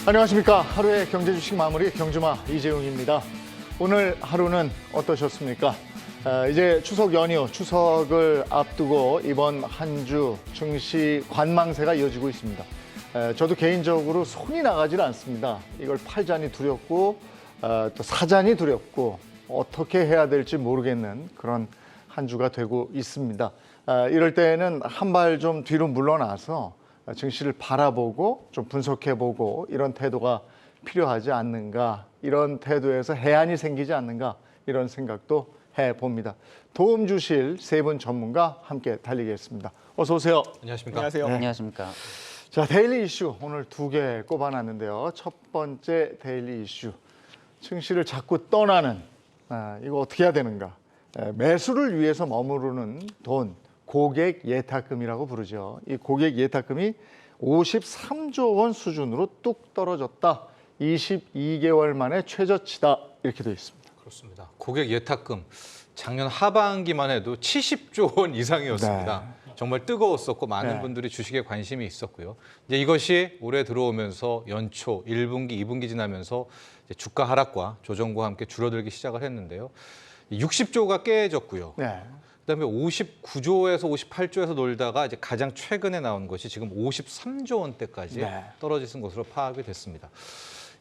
안녕하십니까. 하루의 경제 주식 마무리 경주마 이재용입니다. 오늘 하루는 어떠셨습니까? 이제 추석 연휴, 추석을 앞두고 이번 한 주 증시 관망세가 이어지고 있습니다. 저도 개인적으로 손이 나가질 않습니다. 이걸 팔자니 두렵고 또 사자니 두렵고 어떻게 해야 될지 모르겠는 그런 한 주가 되고 있습니다. 이럴 때는 한 발 좀 뒤로 물러나서 증시를 바라보고 좀 분석해보고 이런 태도가 필요하지 않는가, 이런 태도에서 해안이 생기지 않는가, 이런 생각도 해봅니다. 도움 주실 세 분 전문가 함께 달리겠습니다. 어서 오세요. 안녕하십니까. 안녕하세요. 네. 안녕하십니까. 자, 데일리 이슈 오늘 두 개 꼽아놨는데요. 첫 번째 데일리 이슈, 증시를 자꾸 떠나는, 이거 어떻게 해야 되는가. 매수를 위해서 머무르는 돈, 고객 예탁금이라고 부르죠. 이 고객 예탁금이 53조 원 수준으로 뚝 떨어졌다. 22개월 만에 최저치다. 이렇게 되어 있습니다. 그렇습니다. 고객 예탁금 작년 하반기만 해도 70조 원 이상이었습니다. 네. 정말 뜨거웠었고 많은 네. 분들이 주식에 관심이 있었고요. 이제 이것이 올해 들어오면서 연초 1분기, 2분기 지나면서 이제 주가 하락과 조정과 함께 줄어들기 시작을 했는데요. 60조가 깨졌고요. 네. 그다음에 59조에서 58조에서 놀다가 이제 가장 최근에 나온 것이 지금 53조 원대까지 네. 떨어지는 것으로 파악이 됐습니다.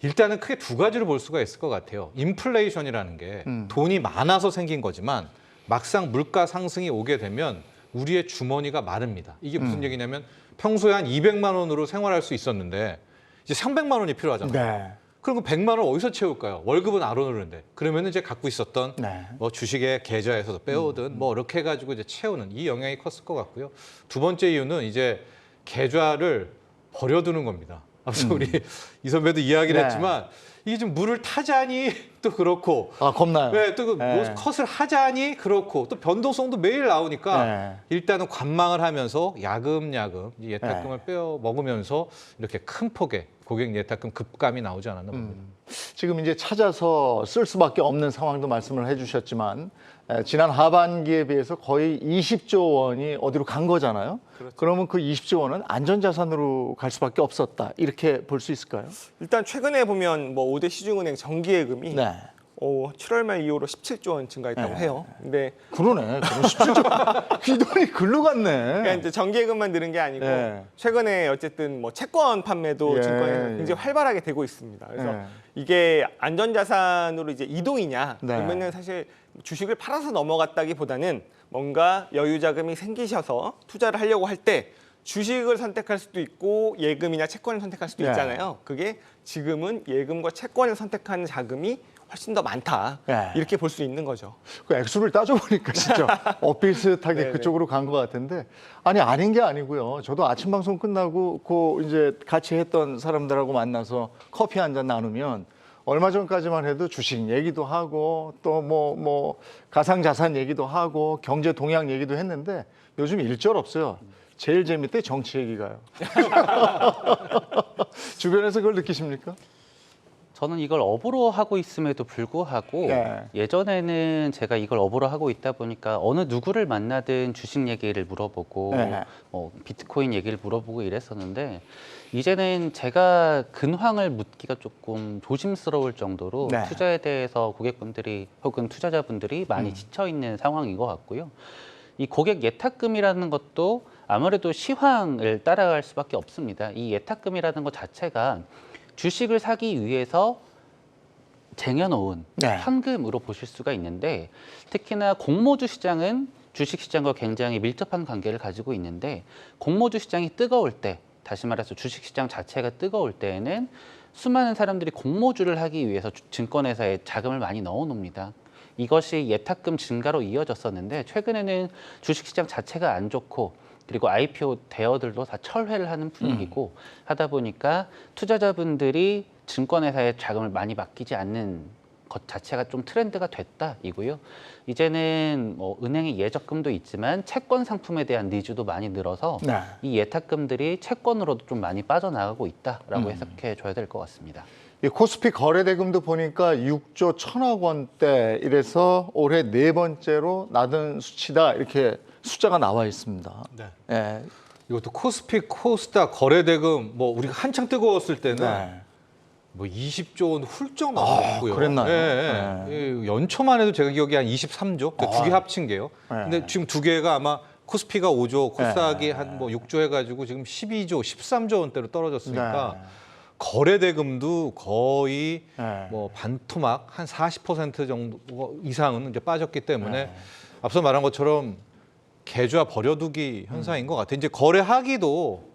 일단은 크게 두 가지로 볼 수가 있을 것 같아요. 인플레이션이라는 게 돈이 많아서 생긴 거지만 막상 물가 상승이 오게 되면 우리의 주머니가 마릅니다. 이게 무슨 얘기냐면 평소에 한 200만 원으로 생활할 수 있었는데 이제 300만 원이 필요하잖아요. 네. 그럼 그 100만 원 어디서 채울까요? 월급은 안 오르는데. 그러면 이제 갖고 있었던 네. 뭐 주식의 계좌에서도 빼오든 뭐 이렇게 해가지고 이제 채우는 이 영향이 컸을 것 같고요. 두 번째 이유는 이제 계좌를 버려두는 겁니다. 앞서 우리 이 선배도 이야기를 네. 했지만 이게 좀 물을 타자니 또 그렇고 겁나요. 네, 또 네. 컷을 하자니 그렇고 또 변동성도 매일 나오니까 네. 일단은 관망을 하면서 야금야금 이 예탁금을 네. 빼어 먹으면서 이렇게 큰 폭의 고객 예탁금 급감이 나오지 않았나 봅니다. 지금 이제 찾아서 쓸 수밖에 없는 상황도 말씀을 해주셨지만 지난 하반기에 비해서 거의 20조 원이 어디로 간 거잖아요. 그렇죠. 그러면 그 20조 원은 안전자산으로 갈 수밖에 없었다. 이렇게 볼 수 있을까요? 일단 최근에 보면 뭐 5대 시중은행 정기예금이 네. 7월 말 이후로 17조 원 증가했다고 네. 해요. 근데 그러네. 그럼 17조. 이 돈이 글로 갔네. 그러니까 이제 정기예금만 늘은 게 아니고 네. 최근에 어쨌든 뭐 채권 판매도 예, 증권에서 예. 굉장히 활발하게 되고 있습니다. 그래서 네. 이게 안전자산으로 이제 이동이냐? 네. 그러면은 사실 주식을 팔아서 넘어갔다기보다는 뭔가 여유 자금이 생기셔서 투자를 하려고 할 때 주식을 선택할 수도 있고 예금이나 채권을 선택할 수도 네. 있잖아요. 그게 지금은 예금과 채권을 선택하는 자금이 훨씬 더 많다. 네. 이렇게 볼 수 있는 거죠. 그 액수를 따져보니까 진짜 비슷하게 네네. 그쪽으로 간 것 같은데 아닌 게 아니고요. 저도 아침 방송 끝나고 이제 같이 했던 사람들하고 만나서 커피 한 잔 나누면 얼마 전까지만 해도 주식 얘기도 하고 또 뭐 가상자산 얘기도 하고 경제 동향 얘기도 했는데 요즘 일절 없어요. 제일 재밌대 정치 얘기가요. 주변에서 그걸 느끼십니까? 저는 이걸 업으로 하고 있음에도 불구하고 네. 예전에는 제가 이걸 업으로 하고 있다 보니까 어느 누구를 만나든 주식 얘기를 물어보고 네. 비트코인 얘기를 물어보고 이랬었는데 이제는 제가 근황을 묻기가 조금 조심스러울 정도로 네. 투자에 대해서 고객분들이 혹은 투자자분들이 많이 지쳐 있는 상황인 것 같고요. 이 고객 예탁금이라는 것도 아무래도 시황을 따라갈 수밖에 없습니다. 이 예탁금이라는 것 자체가 주식을 사기 위해서 쟁여놓은 네. 현금으로 보실 수가 있는데 특히나 공모주 시장은 주식 시장과 굉장히 밀접한 관계를 가지고 있는데 공모주 시장이 뜨거울 때, 다시 말해서 주식 시장 자체가 뜨거울 때에는 수많은 사람들이 공모주를 하기 위해서 증권회사에 자금을 많이 넣어놉니다. 이것이 예탁금 증가로 이어졌었는데 최근에는 주식시장 자체가 안 좋고 그리고 IPO 대여들도 다 철회를 하는 분위기고 하다 보니까 투자자분들이 증권회사에 자금을 많이 맡기지 않는 것 자체가 좀 트렌드가 됐다 이고요. 이제는 뭐 은행의 예적금도 있지만 채권 상품에 대한 니즈도 많이 늘어서 네. 이 예탁금들이 채권으로도 좀 많이 빠져나가고 있다라고 해석해 줘야 될 것 같습니다. 이 코스피 거래대금도 보니까 6조 1천억 원대 이래서 올해 네 번째로 낮은 수치다 이렇게 숫자가 나와 있습니다. 네. 예. 이것도 코스피, 코스닥 거래대금 뭐 우리가 한창 뜨거웠을 때는 네. 뭐 20조 원 훌쩍 넘었고요. 그랬나요? 예, 예. 연초만 해도 제가 기억이 한 23조. 두 개 합친 게요. 근데 지금 두 개가 아마 코스피가 5조, 코스닥이 한 뭐 6조 해가지고 지금 12조, 13조 원대로 떨어졌으니까 거래 대금도 거의 뭐 반토막 한 40% 정도 이상은 이제 빠졌기 때문에 앞서 말한 것처럼 계좌 버려두기 현상인 것 같아요. 이제 거래하기도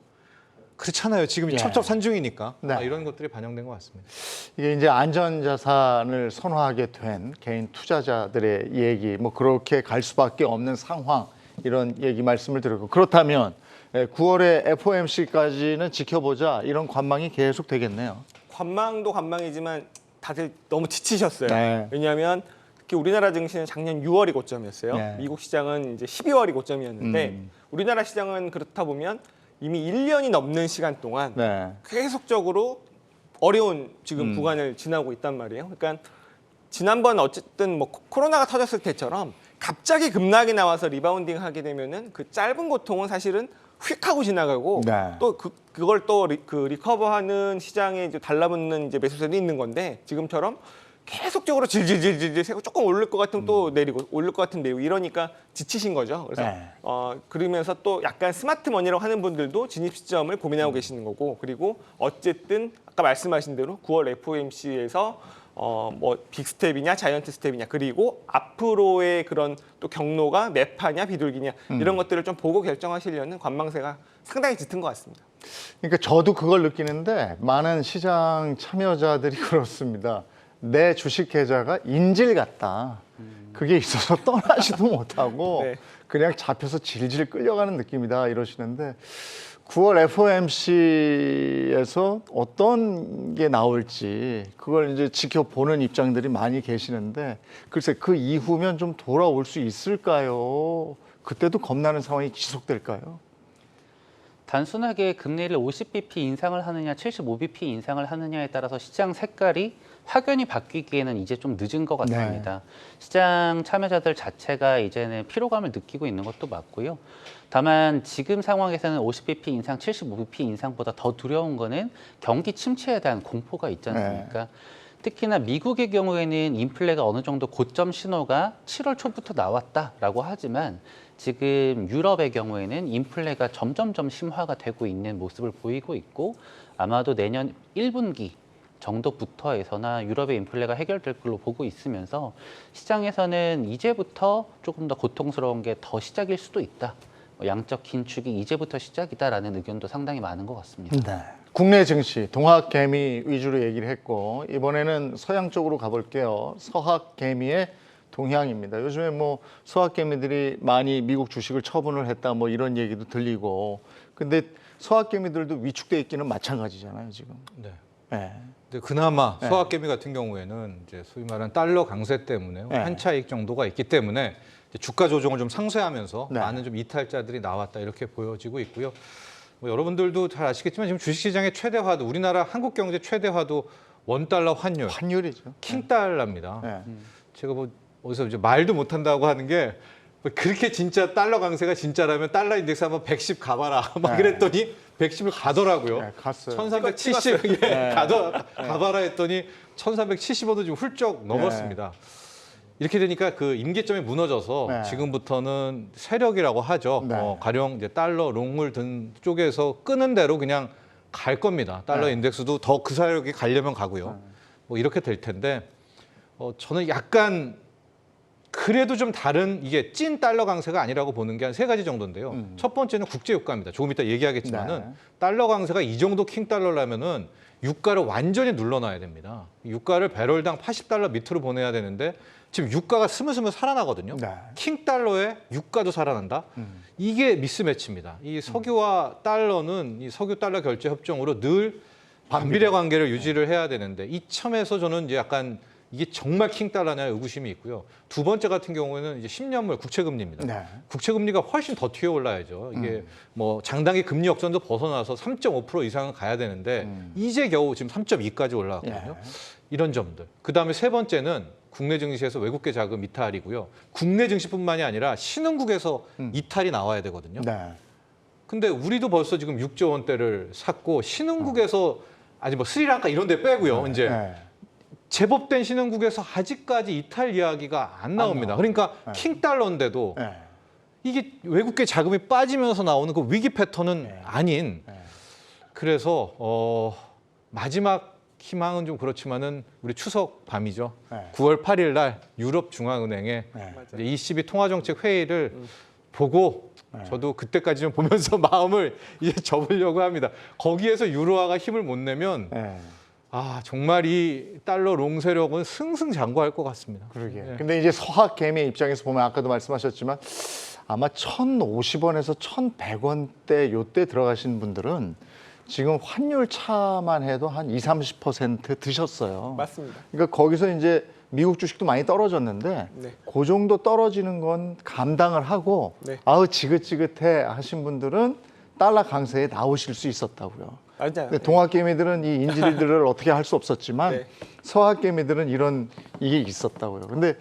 그렇잖아요. 지금 첩첩산중이니까 이런 것들이 반영된 것 같습니다. 이게 이제 안전자산을 선호하게 된 개인 투자자들의 얘기, 뭐 그렇게 갈 수밖에 없는 상황, 이런 얘기 말씀을 드렸고, 그렇다면 9월에 FOMC까지는 지켜보자, 이런 관망이 계속 되겠네요. 관망도 관망이지만 다들 너무 지치셨어요. 네. 왜냐하면 특히 우리나라 증시는 작년 6월이 고점이었어요. 네. 미국 시장은 이제 12월이 고점이었는데 우리나라 시장은 그렇다 보면 이미 1년이 넘는 시간 동안 계속적으로 어려운 지금 구간을 지나고 있단 말이에요. 그러니까 지난번 어쨌든 뭐 코로나가 터졌을 때처럼 갑자기 급락이 나와서 리바운딩 하게 되면은 그 짧은 고통은 사실은 휙 하고 지나가고 또 그걸 또 리커버하는 시장에 이제 달라붙는 이제 매수세도 있는 건데 지금처럼 계속적으로 질질질질 세고 조금 오를 것 같으면 또 내리고 오를 것 같으면 내리고 이러니까 지치신 거죠. 그래서 그러면서 또 약간 스마트 머니라고 하는 분들도 진입 시점을 고민하고 계시는 거고, 그리고 어쨌든 아까 말씀하신 대로 9월 FOMC에서 뭐 빅스텝이냐 자이언트 스텝이냐, 그리고 앞으로의 그런 또 경로가 매파냐 비둘기냐 이런 것들을 좀 보고 결정하시려는 관망세가 상당히 짙은 것 같습니다. 그러니까 저도 그걸 느끼는데 많은 시장 참여자들이 그렇습니다. 내 주식 계좌가 인질 같다. 그게 있어서 떠나지도 못하고 그냥 잡혀서 질질 끌려가는 느낌이다, 이러시는데 9월 FOMC에서 어떤 게 나올지 그걸 이제 지켜보는 입장들이 많이 계시는데, 글쎄 그 이후면 좀 돌아올 수 있을까요? 그때도 겁나는 상황이 지속될까요? 단순하게 금리를 50bp 인상을 하느냐 75bp 인상을 하느냐에 따라서 시장 색깔이 확연히 바뀌기에는 이제 좀 늦은 것 같습니다. 시장 참여자들 자체가 이제는 피로감을 느끼고 있는 것도 맞고요. 다만 지금 상황에서는 50bp 인상, 75bp 인상보다 더 두려운 거는 경기 침체에 대한 공포가 있지 않습니까? 특히나 미국의 경우에는 인플레가 어느 정도 고점 신호가 7월 초부터 나왔다라고 하지만 지금 유럽의 경우에는 인플레가 점점점 심화가 되고 있는 모습을 보이고 있고, 아마도 내년 1분기 정도부터 해서나 유럽의 인플레가 해결될 걸로 보고 있으면서 시장에서는 이제부터 조금 더 고통스러운 게 더 시작일 수도 있다. 양적 긴축이 이제부터 시작이다라는 의견도 상당히 많은 것 같습니다. 국내 증시, 동학개미 위주로 얘기를 했고, 이번에는 서양 쪽으로 가볼게요. 서학개미의 동향입니다. 요즘에 뭐 서학개미들이 많이 미국 주식을 처분을 했다, 뭐 이런 얘기도 들리고, 근데 서학개미들도 위축돼 있기는 마찬가지잖아요, 지금. 근데 그나마 서학개미 같은 경우에는 이제 소위 말하는 달러 강세 때문에 환차익 정도가 있기 때문에 주가 조정을 좀 상쇄하면서 많은 좀 이탈자들이 나왔다, 이렇게 보여지고 있고요. 뭐 여러분들도 잘 아시겠지만 지금 주식시장의 최대화도, 우리나라 한국 경제 최대화도 원달러 환율이죠. 킹달러입니다. 제가 뭐 어디서 이제 말도 못한다고 하는 게, 그렇게 진짜 달러 강세가 진짜라면 달러 인덱스 한번 110 가봐라 막 그랬더니 110을 가더라고요. 갔어요. 1370 가봐라 했더니 1370원도 지금 훌쩍 넘었습니다. 이렇게 되니까 그 임계점이 무너져서 지금부터는 세력이라고 하죠. 가령 이제 달러 롱을 든 쪽에서 끄는 대로 그냥 갈 겁니다. 달러 인덱스도 더 그 세력이 가려면 가고요. 뭐 이렇게 될 텐데, 저는 약간 그래도 좀 다른, 이게 찐 달러 강세가 아니라고 보는 게 한 3가지 정도인데요. 첫 번째는 국제 유가입니다. 조금 이따 얘기하겠지만은 달러 강세가 이 정도 킹 달러라면은 유가를 완전히 눌러놔야 됩니다. 유가를 배럴당 80달러 밑으로 보내야 되는데 지금 유가가 스물스물 살아나거든요. 킹 달러에 유가도 살아난다. 이게 미스매치입니다. 이 석유와 달러는 이 석유 달러 결제 협정으로 늘 반비례 관계를 유지를 해야 되는데, 이 점에서 저는 이제 약간 이게 정말 킹달러냐 의구심이 있고요. 두 번째 같은 경우에는 이제 10년물 국채금리입니다. 국채금리가 훨씬 더 튀어 올라야죠. 이게 뭐 장단기 금리 역전도 벗어나서 3.5% 이상은 가야 되는데 이제 겨우 지금 3.2까지 올라왔거든요. 이런 점들. 그다음에 세 번째는 국내 증시에서 외국계 자금 이탈이고요. 국내 증시뿐만이 아니라 신흥국에서 이탈이 나와야 되거든요. 근데 우리도 벌써 지금 6조 원대를 샀고, 신흥국에서 아니 뭐 스리랑카 이런 데 빼고요. 이제 네. 제법된 신흥국에서 아직까지 이탈 이야기가 안 나옵니다. 그러니까 킹달러인데도 네. 이게 외국계 자금이 빠지면서 나오는 그 위기 패턴은 아닌. 그래서 마지막 희망은 좀 그렇지만은 우리 추석 밤이죠. 9월 8일 날 유럽 중앙은행의 이제 ECB 통화정책 회의를 보고 저도 그때까지 좀 보면서 마음을 이제 접으려고 합니다. 거기에서 유로화가 힘을 못 내면 아 정말 이 달러 롱 세력은 승승장구할 것 같습니다. 그러게. 근데 이제 서학개미 입장에서 보면 아까도 말씀하셨지만 아마 1,050원에서 1,100원대 요때 들어가신 분들은 지금 환율 차만 해도 한 20-30% 드셨어요. 맞습니다. 그러니까 거기서 이제 미국 주식도 많이 떨어졌는데 네. 그 정도 떨어지는 건 감당을 하고 네. 아우 지긋지긋해 하신 분들은 달러 강세에 나오실 수 있었다고요. 맞아요. 근데 동학개미들은 이 인질들을 어떻게 할 수 없었지만 네. 서학개미들은 이런 이게 있었다고요. 근데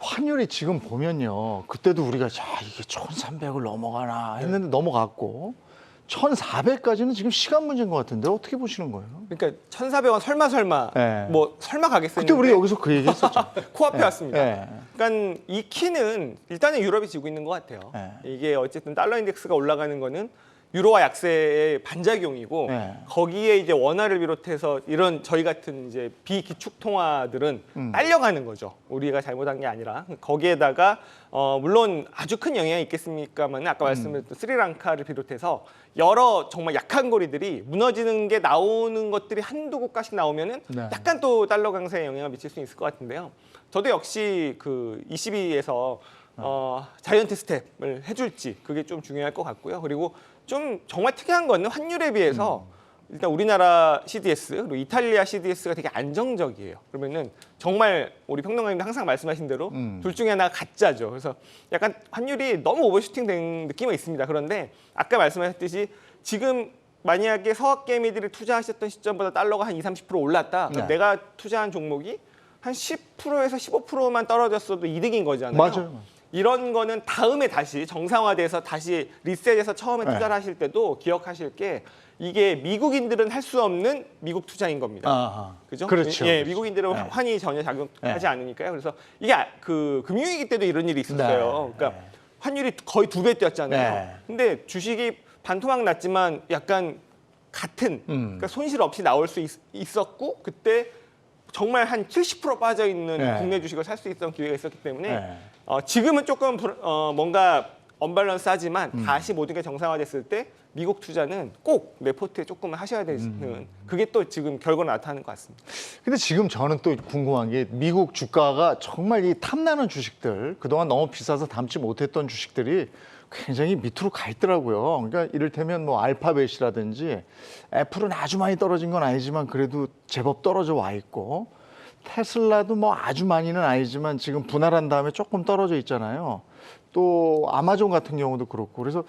환율이 지금 보면요. 그때도 우리가 자 이게 1,300을 넘어가나 했는데 넘어갔고 1,400까지는 지금 시간 문제인 것 같은데 어떻게 보시는 거예요? 그러니까 1,400원 설마 네. 뭐 설마 가겠어요. 그때 우리 여기서 그 얘기했었죠. 코앞에 왔습니다. 네. 그러니까 이 키는 일단은 유럽이 지고 있는 것 같아요. 네. 이게 어쨌든 달러 인덱스가 올라가는 거는 유로화 약세의 반작용이고 네. 거기에 이제 원화를 비롯해서 이런 저희 같은 이제 비기축 통화들은 딸려가는 거죠. 우리가 잘못한 게 아니라 거기에다가 물론 아주 큰 영향이 있겠습니까만 아까 말씀드렸던 스리랑카를 비롯해서 여러 정말 약한 고리들이 무너지는 게 나오는 것들이 한두 곳가씩 나오면은 네. 약간 또 달러 강세에 영향을 미칠 수 있을 것 같은데요. 저도 역시 그 ECB에서 자이언트 스텝을 해줄지 그게 좀 중요할 것 같고요. 그리고 좀 정말 특이한 거는 환율에 비해서 일단 우리나라 CDS 그리고 이탈리아 CDS가 되게 안정적이에요. 그러면은 정말 우리 평론가님도 항상 말씀하신 대로 둘 중에 하나가 가짜죠. 그래서 약간 환율이 너무 오버슈팅된 느낌은 있습니다. 그런데 아까 말씀하셨듯이 지금 만약에 서학개미들이 투자하셨던 시점보다 달러가 한 20-30% 올랐다. 그럼 네. 내가 투자한 종목이 한 10%에서 15%만 떨어졌어도 이득인 거잖아요. 맞아요. 이런 거는 다음에 다시 정상화돼서 다시 리셋해서 처음에 투자를 하실 때도 기억하실 게 이게 미국인들은 할 수 없는 미국 투자인 겁니다. 아하. 그죠? 그렇죠. 예, 그렇죠. 미국인들은 네. 환이 전혀 작용하지 네. 않으니까요. 그래서 이게 그 금융위기 때도 이런 일이 있었어요. 네. 그러니까 환율이 거의 2배 뛰었잖아요. 네. 근데 주식이 반토막 났지만 약간 같은 그러니까 손실 없이 나올 수 있었고 그때 정말 한 70% 빠져 있는 네. 국내 주식을 살 수 있었던 기회가 있었기 때문에 네. 지금은 조금 뭔가 언밸런스하지만 다시 모든 게 정상화됐을 때 미국 투자는 꼭 레포트에 조금 하셔야 되는 그게 또 지금 결과로 나타나는 것 같습니다. 근데 지금 저는 또 궁금한 게 미국 주가가 정말 이 탐나는 주식들 그동안 너무 비싸서 담지 못했던 주식들이 굉장히 밑으로 가 있더라고요. 그러니까 이를테면 뭐 알파벳이라든지 애플은 아주 많이 떨어진 건 아니지만 그래도 제법 떨어져 와 있고 테슬라도 뭐 아주 많이는 아니지만 지금 분할한 다음에 조금 떨어져 있잖아요. 또 아마존 같은 경우도 그렇고 그래서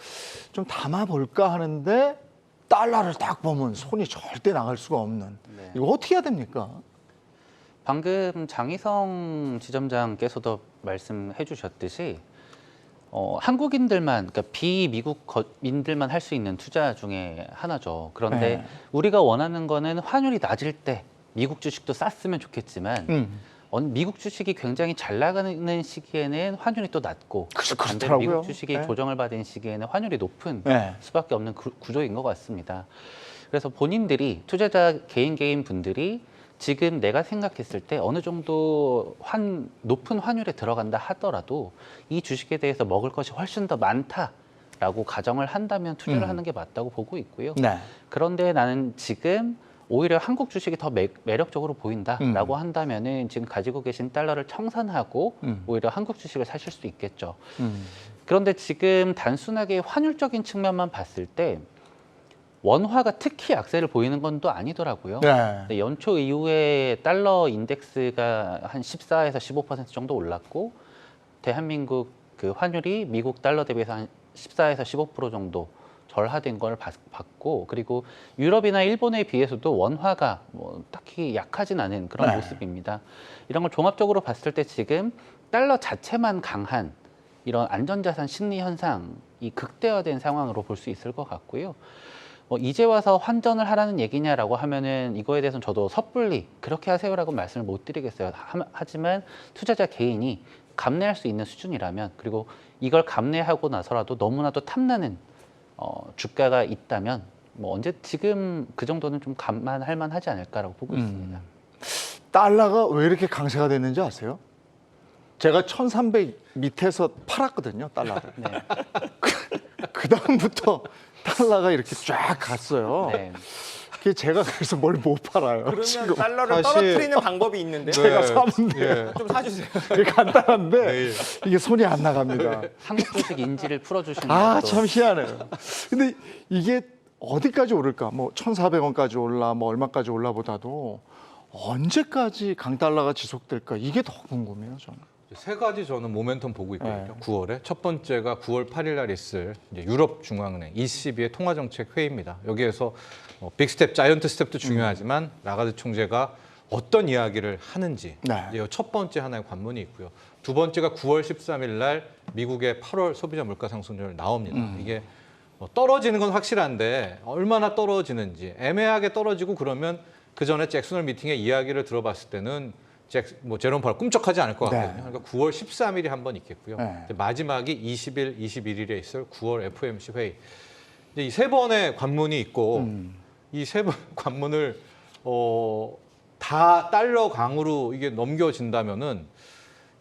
좀 담아볼까 하는데 달러를 딱 보면 손이 절대 나갈 수가 없는 네. 이거 어떻게 해야 됩니까? 방금 장희성 지점장께서도 말씀해 주셨듯이 한국인들만, 그러니까 비미국민들만 할 수 있는 투자 중에 하나죠. 그런데 네. 우리가 원하는 거는 환율이 낮을 때 미국 주식도 쌌으면 좋겠지만 미국 주식이 굉장히 잘 나가는 시기에는 환율이 또 낮고 반대로 그렇더라고요. 미국 주식이 네. 조정을 받은 시기에는 환율이 높은 네. 수밖에 없는 구조인 것 같습니다. 그래서 본인들이 투자자 개인 분들이 지금 내가 생각했을 때 어느 정도 높은 환율에 들어간다 하더라도 이 주식에 대해서 먹을 것이 훨씬 더 많다라고 가정을 한다면 투자를 하는 게 맞다고 보고 있고요. 네. 그런데 나는 지금 오히려 한국 주식이 더 매력적으로 보인다라고 한다면은 지금 가지고 계신 달러를 청산하고 오히려 한국 주식을 사실 수 있겠죠. 그런데 지금 단순하게 환율적인 측면만 봤을 때 원화가 특히 약세를 보이는 건 또 아니더라고요. 네. 연초 이후에 달러 인덱스가 한 14에서 15% 정도 올랐고 대한민국 그 환율이 미국 달러 대비해서 한 14에서 15% 정도 절하된 걸 봤고 그리고 유럽이나 일본에 비해서도 원화가 뭐 딱히 약하진 않은 그런 네. 모습입니다. 이런 걸 종합적으로 봤을 때 지금 달러 자체만 강한 이런 안전자산 심리 현상이 극대화된 상황으로 볼 수 있을 것 같고요. 이제 와서 환전을 하라는 얘기냐라고 하면은 이거에 대해서는 저도 섣불리 그렇게 하세요라고 말씀을 못 드리겠어요. 하지만 투자자 개인이 감내할 수 있는 수준이라면, 그리고 이걸 감내하고 나서라도 너무나도 탐나는 주가가 있다면 뭐 언제 지금 그 정도는 좀 감안할 만하지 않을까라고 보고 있습니다. 달러가 왜 이렇게 강세가 됐는지 아세요? 제가 1300 밑에서 팔았거든요, 달러를. 네. 그 다음부터 달러가 이렇게 쫙 갔어요. 네. 그게 제가 그래서 뭘 못 팔아요. 그러면 지금 달러를 사실- 떨어뜨리는 방법이 있는데 제가 사면 돼요. 예. 좀 사주세요. 되게 간단한데 네. 이게 손이 안 나갑니다. 한국 주식 인지를 풀어주시는 아, 것도 참 희한해요. 근데 이게 어디까지 오를까? 뭐 1,400원까지 올라, 뭐 얼마까지 올라보다도 언제까지 강달러가 지속될까? 이게 더 궁금해요, 저는. 세 가지 저는 모멘텀 보고 있거든요. 네. 9월에 첫 번째가 9월 8일 날 있을 이제 유럽 중앙은행 ECB의 통화정책 회의입니다. 여기에서 빅스텝, 자이언트 스텝도 중요하지만 라가드 총재가 어떤 이야기를 하는지 네. 이제 첫 번째 하나의 관문이 있고요. 두 번째가 9월 13일 날 미국의 8월 소비자 물가 상승률 나옵니다. 이게 떨어지는 건 확실한데 얼마나 떨어지는지 애매하게 떨어지고 그러면 그 전에 잭슨홀 미팅의 이야기를 들어봤을 때는 제롬 파월 꿈쩍하지 않을 것 같거든요. 네. 그러니까 9월 13일이 한 번 있겠고요. 네. 이제 마지막이 20일, 21일에 있을 9월 FOMC 회의. 이 세 번의 관문이 있고 이 세 번 관문을 다 달러 강으로 이게 넘겨진다면은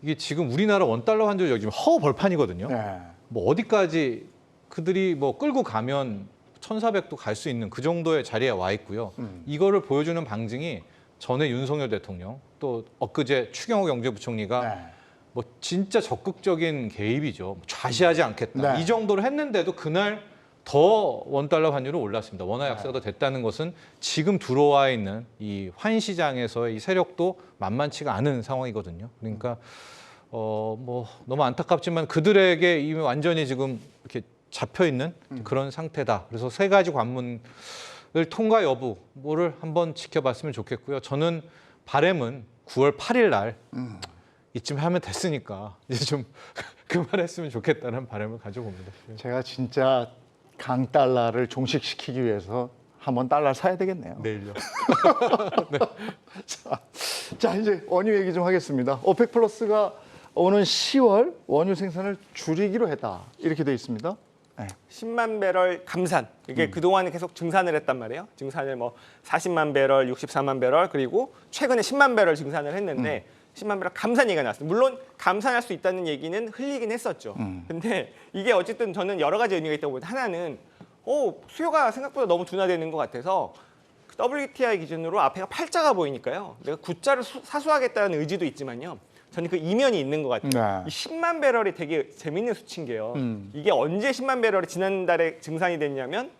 이게 지금 우리나라 원달러 환율이 지금 허벌판이거든요. 네. 뭐 어디까지 그들이 뭐 끌고 가면 1,400도 갈 수 있는 그 정도의 자리에 와 있고요. 이거를 보여주는 방증이 전에 윤석열 대통령 또 엊그제 추경호 경제부총리가 네. 뭐 진짜 적극적인 개입이죠. 좌시하지 않겠다. 네. 이 정도로 했는데도 그날 더 원달러 환율은 올랐습니다. 원화 약세가 더 됐다는 것은 지금 들어와 있는 이 환시장에서의 이 세력도 만만치가 않은 상황이거든요. 그러니까 뭐 너무 안타깝지만 그들에게 이미 완전히 지금 이렇게 잡혀 있는 그런 상태다. 그래서 세 가지 관문을 통과 여부를 한번 지켜봤으면 좋겠고요. 저는 바람은 9월 8일 날 이쯤 하면 됐으니까 이제 좀 그만했으면 좋겠다는 바람을 가져봅니다. 제가 진짜 강달러를 종식시키기 위해서 한번 달러 사야 되겠네요. 내일요. 자, 이제 원유 얘기 좀 하겠습니다. 오펙 플러스가 오는 10월 원유 생산을 줄이기로 했다. 이렇게 돼 있습니다. 네. 10만 배럴 감산. 이게 그동안 계속 증산을 했단 말이에요. 증산을 뭐 40만 배럴, 64만 배럴, 그리고 최근에 10만 배럴 증산을 했는데 10만 배럴 감산 얘기가 나왔어요. 물론 감산할 수 있다는 얘기는 흘리긴 했었죠. 근데 이게 어쨌든 저는 여러 가지 의미가 있다고 보는데 하나는 수요가 생각보다 너무 둔화되는 것 같아서 WTI 기준으로 앞에가 8자가 보이니까요. 내가 9자를 사수하겠다는 의지도 있지만요. 저는 그 이면이 있는 것 같아요. 네. 이 10만 배럴이 되게 재밌는 수치인 게요. 이게 언제 10만 배럴이 지난달에 증산이 됐냐면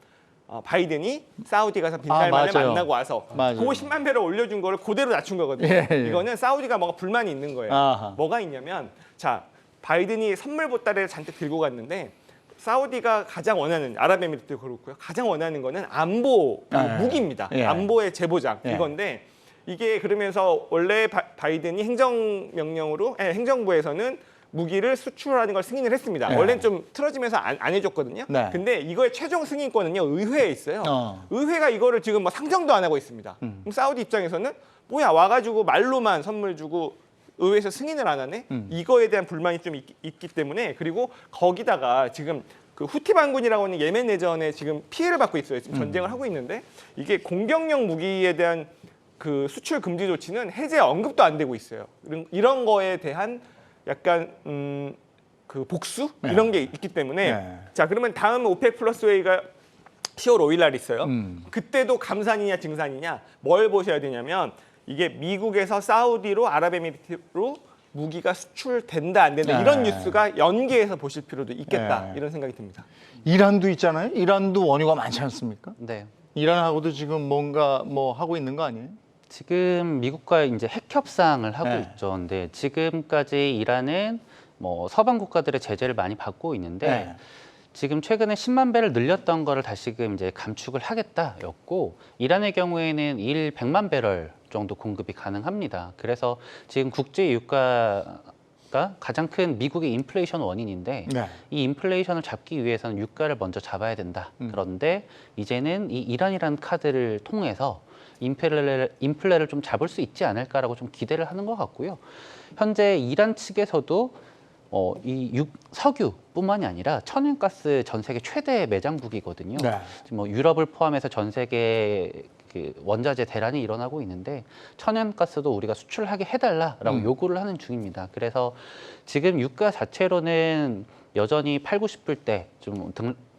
바이든이 사우디 가서 빈 살만을 맞아요. 만나고 와서 맞아요. 그거 10만 배럴 올려준 거를 그대로 낮춘 거거든요. 예, 예. 이거는 사우디가 뭔가 불만이 있는 거예요. 아하. 뭐가 있냐면 자 바이든이 선물 보따리를 잔뜩 들고 갔는데 사우디가 가장 원하는 아랍에미리트도 그렇고요. 가장 원하는 거는 안보 무기입니다. 예. 안보의 재보장 예. 이건데 이게 그러면서 원래 바이든이 행정명령으로 행정부에서는 무기를 수출하는 걸 승인을 했습니다. 예. 원래는 좀 틀어지면서 안 해줬거든요. 네. 근데 이거의 최종 승인권은요 의회에 있어요. 의회가 이거를 지금 뭐 상정도 안 하고 있습니다. 그럼 사우디 입장에서는 뭐야 와가지고 말로만 선물 주고 의회에서 승인을 안 하네? 이거에 대한 불만이 좀 있기 때문에 그리고 거기다가 지금 그 후티 반군이라고 하는 예멘 내전에 지금 피해를 받고 있어요. 지금 전쟁을 하고 있는데 이게 공격용 무기에 대한 그 수출 금지 조치는 해제 언급도 안 되고 있어요. 이런 거에 대한 약간 그 복수 이런 게 있기 때문에 네. 자 그러면 다음 오펙 플러스 회의가 10월 5일 날 있어요. 그때도 감산이냐 증산이냐 뭘 보셔야 되냐면 이게 미국에서 사우디로 아랍에미리트로 무기가 수출된다 안 된다 이런 네. 뉴스가 연계해서 보실 필요도 있겠다 네. 이런 생각이 듭니다. 이란도 있잖아요. 이란도 원유가 많지 않습니까? 네. 이란하고도 지금 뭔가 뭐 하고 있는 거 아니에요? 지금 미국과 이제 핵 협상을 하고 네. 있죠. 근데 지금까지 이란은 뭐 서방 국가들의 제재를 많이 받고 있는데 네. 지금 최근에 10만 배를 늘렸던 거를 다시금 이제 감축을 하겠다였고 이란의 경우에는 일 100만 배럴 정도 공급이 가능합니다. 그래서 지금 국제 유가가 문제가 가장 큰 미국의 인플레이션 원인인데 네. 이 인플레이션을 잡기 위해서는 유가를 먼저 잡아야 된다. 그런데 이제는 이 이란이라는 카드를 통해서 인플레를 좀 잡을 수 있지 않을까라고 좀 기대를 하는 것 같고요. 현재 이란 측에서도 석유뿐만이 아니라 천연가스 전 세계 최대 매장국이거든요. 네. 지금 뭐 유럽을 포함해서 전 세계 그 원자재 대란이 일어나고 있는데 천연가스도 우리가 수출하게 해달라라고 요구를 하는 중입니다. 그래서 지금 유가 자체로는 여전히 8, 90불 대 좀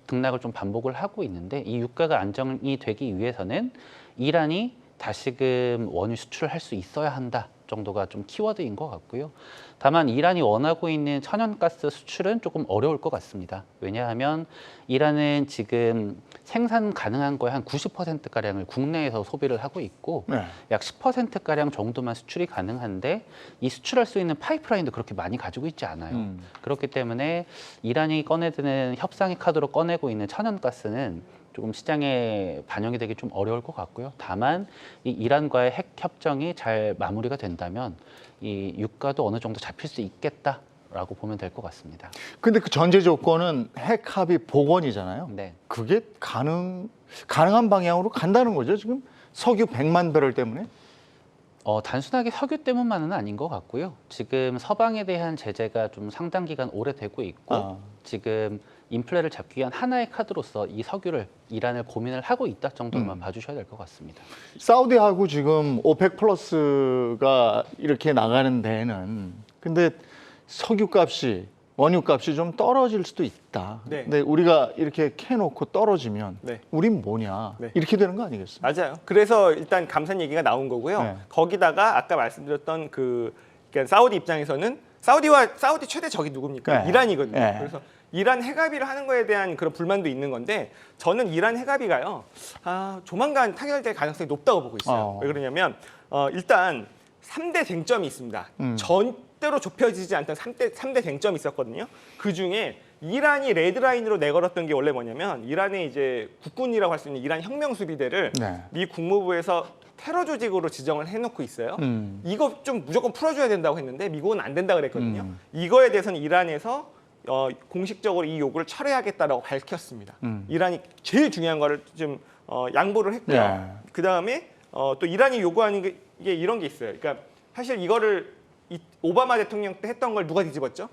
등락을 좀 반복을 하고 있는데 이 유가가 안정이 되기 위해서는 이란이 다시금 원유 수출을 할 수 있어야 한다 정도가 좀 키워드인 것 같고요. 다만 이란이 원하고 있는 천연가스 수출은 조금 어려울 것 같습니다. 왜냐하면 이란은 지금 생산 가능한 거의 한 90%가량을 국내에서 소비를 하고 있고 네. 약 10%가량 정도만 수출이 가능한데 이 수출할 수 있는 파이프라인도 그렇게 많이 가지고 있지 않아요. 그렇기 때문에 이란이 꺼내드는 협상의 카드로 꺼내고 있는 천연가스는 조금 시장에 반영이 되기 좀 어려울 것 같고요. 다만 이 이란과의 핵 협정이 잘 마무리가 된다면 이 유가도 어느 정도 잡힐 수 있겠다라고 보면 될 것 같습니다. 근데 그 전제 조건은 핵 합의 복원이잖아요. 네. 그게 가능한 방향으로 간다는 거죠, 지금? 석유 100만 배럴 때문에? 단순하게 석유 때문만은 아닌 것 같고요. 지금 서방에 대한 제재가 좀 상당 기간 오래되고 있고 지금 인플레를 잡기 위한 하나의 카드로서 이 석유를 이란을 고민을 하고 있다 정도로만 봐주셔야 될 것 같습니다. 사우디하고 지금 오펙 플러스가 이렇게 나가는 데에는 근데 석유 값이 원유 값이 좀 떨어질 수도 있다. 네. 근데 우리가 이렇게 캐놓고 떨어지면 네. 우린 뭐냐 네. 이렇게 되는 거 아니겠습니까? 맞아요. 그래서 일단 감산 얘기가 나온 거고요. 네. 거기다가 아까 말씀드렸던 그러니까 사우디 입장에서는 사우디 최대 적이 누굽니까? 네. 이란이거든요. 네. 그래서 이란 핵합의를 하는 거에 대한 그런 불만도 있는 건데 저는 이란 핵합의가요. 조만간 타결될 가능성이 높다고 보고 있어요. 왜 그러냐면 일단 3대 쟁점이 있습니다. 절대로 좁혀지지 않던 3대 쟁점이 있었거든요. 그중에 이란이 레드라인으로 내걸었던 게 원래 뭐냐면 이란의 이제 국군이라고 할 수 있는 이란 혁명수비대를 네. 미 국무부에서 테러 조직으로 지정을 해놓고 있어요. 이거 좀 무조건 풀어줘야 된다고 했는데 미국은 안 된다 그랬거든요. 이거에 대해서는 이란에서 공식적으로 이 요구를 철회하겠다라고 밝혔습니다. 이란이 제일 중요한 거를 좀 양보를 했고요. 네. 그 다음에 또 이란이 요구하는 게 이런 게 있어요. 그러니까 사실 이거를 오바마 대통령 때 했던 걸 누가 뒤집었죠?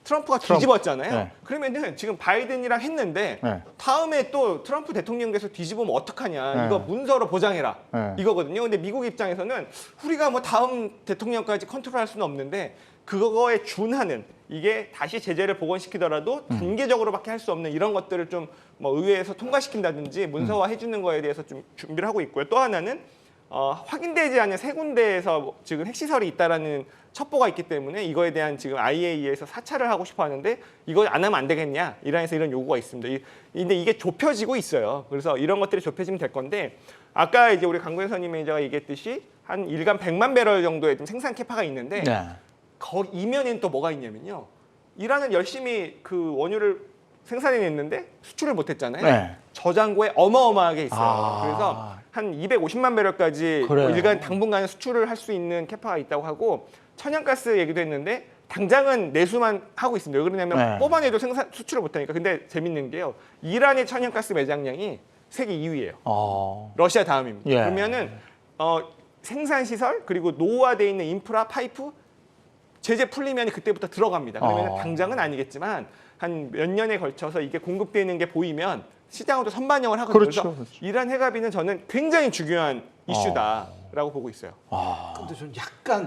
트럼프가 뒤집었잖아요. 네. 그러면은 지금 바이든이랑 했는데 네. 다음에 또 트럼프 대통령께서 뒤집으면 어떡하냐. 네. 이거 문서로 보장해라. 네. 이거거든요. 근데 미국 입장에서는 우리가 뭐 다음 대통령까지 컨트롤할 수는 없는데 그거에 준하는 이게 다시 제재를 복원시키더라도 단계적으로밖에 할 수 없는 이런 것들을 좀 뭐 의회에서 통과시킨다든지 문서화 해주는 거에 대해서 좀 준비를 하고 있고요. 또 하나는 확인되지 않은 세 군데에서 지금 핵시설이 있다라는 첩보가 있기 때문에 이거에 대한 지금 IAEA에서 사찰을 하고 싶어 하는데 이거 안 하면 안 되겠냐 이란에서 이런 요구가 있습니다. 근데 이게 좁혀지고 있어요. 그래서 이런 것들이 좁혀지면 될 건데 아까 이제 우리 강구현 선임 매니저가 얘기했듯이 한 일간 100만 배럴 정도의 좀 생산 캐파가 있는데 네. 거기 이면에는 또 뭐가 있냐면요. 이란은 열심히 그 원유를 생산해냈는데 수출을 못했잖아요. 네. 저장고에 어마어마하게 있어요. 그래서 한 250만 배럴까지 그래요. 일간 당분간 수출을 할 수 있는 캐파가 있다고 하고 천연가스 얘기도 했는데 당장은 내수만 하고 있습니다. 왜 그러냐면 네. 뽑아내도 수출을 못하니까. 근데 재밌는 게요. 이란의 천연가스 매장량이 세계 2위예요. 러시아 다음입니다. 예. 그러면은 생산 시설 그리고 노후화돼 있는 인프라 파이프 제재 풀리면 그때부터 들어갑니다. 그러면 당장은 아니겠지만 한 몇 년에 걸쳐서 이게 공급되는 게 보이면 시장으로도 선반영을 하거든요. 그렇죠, 그래서 그렇죠. 이란 핵합의는 저는 굉장히 중요한 이슈다라고 보고 있어요. 근데 저는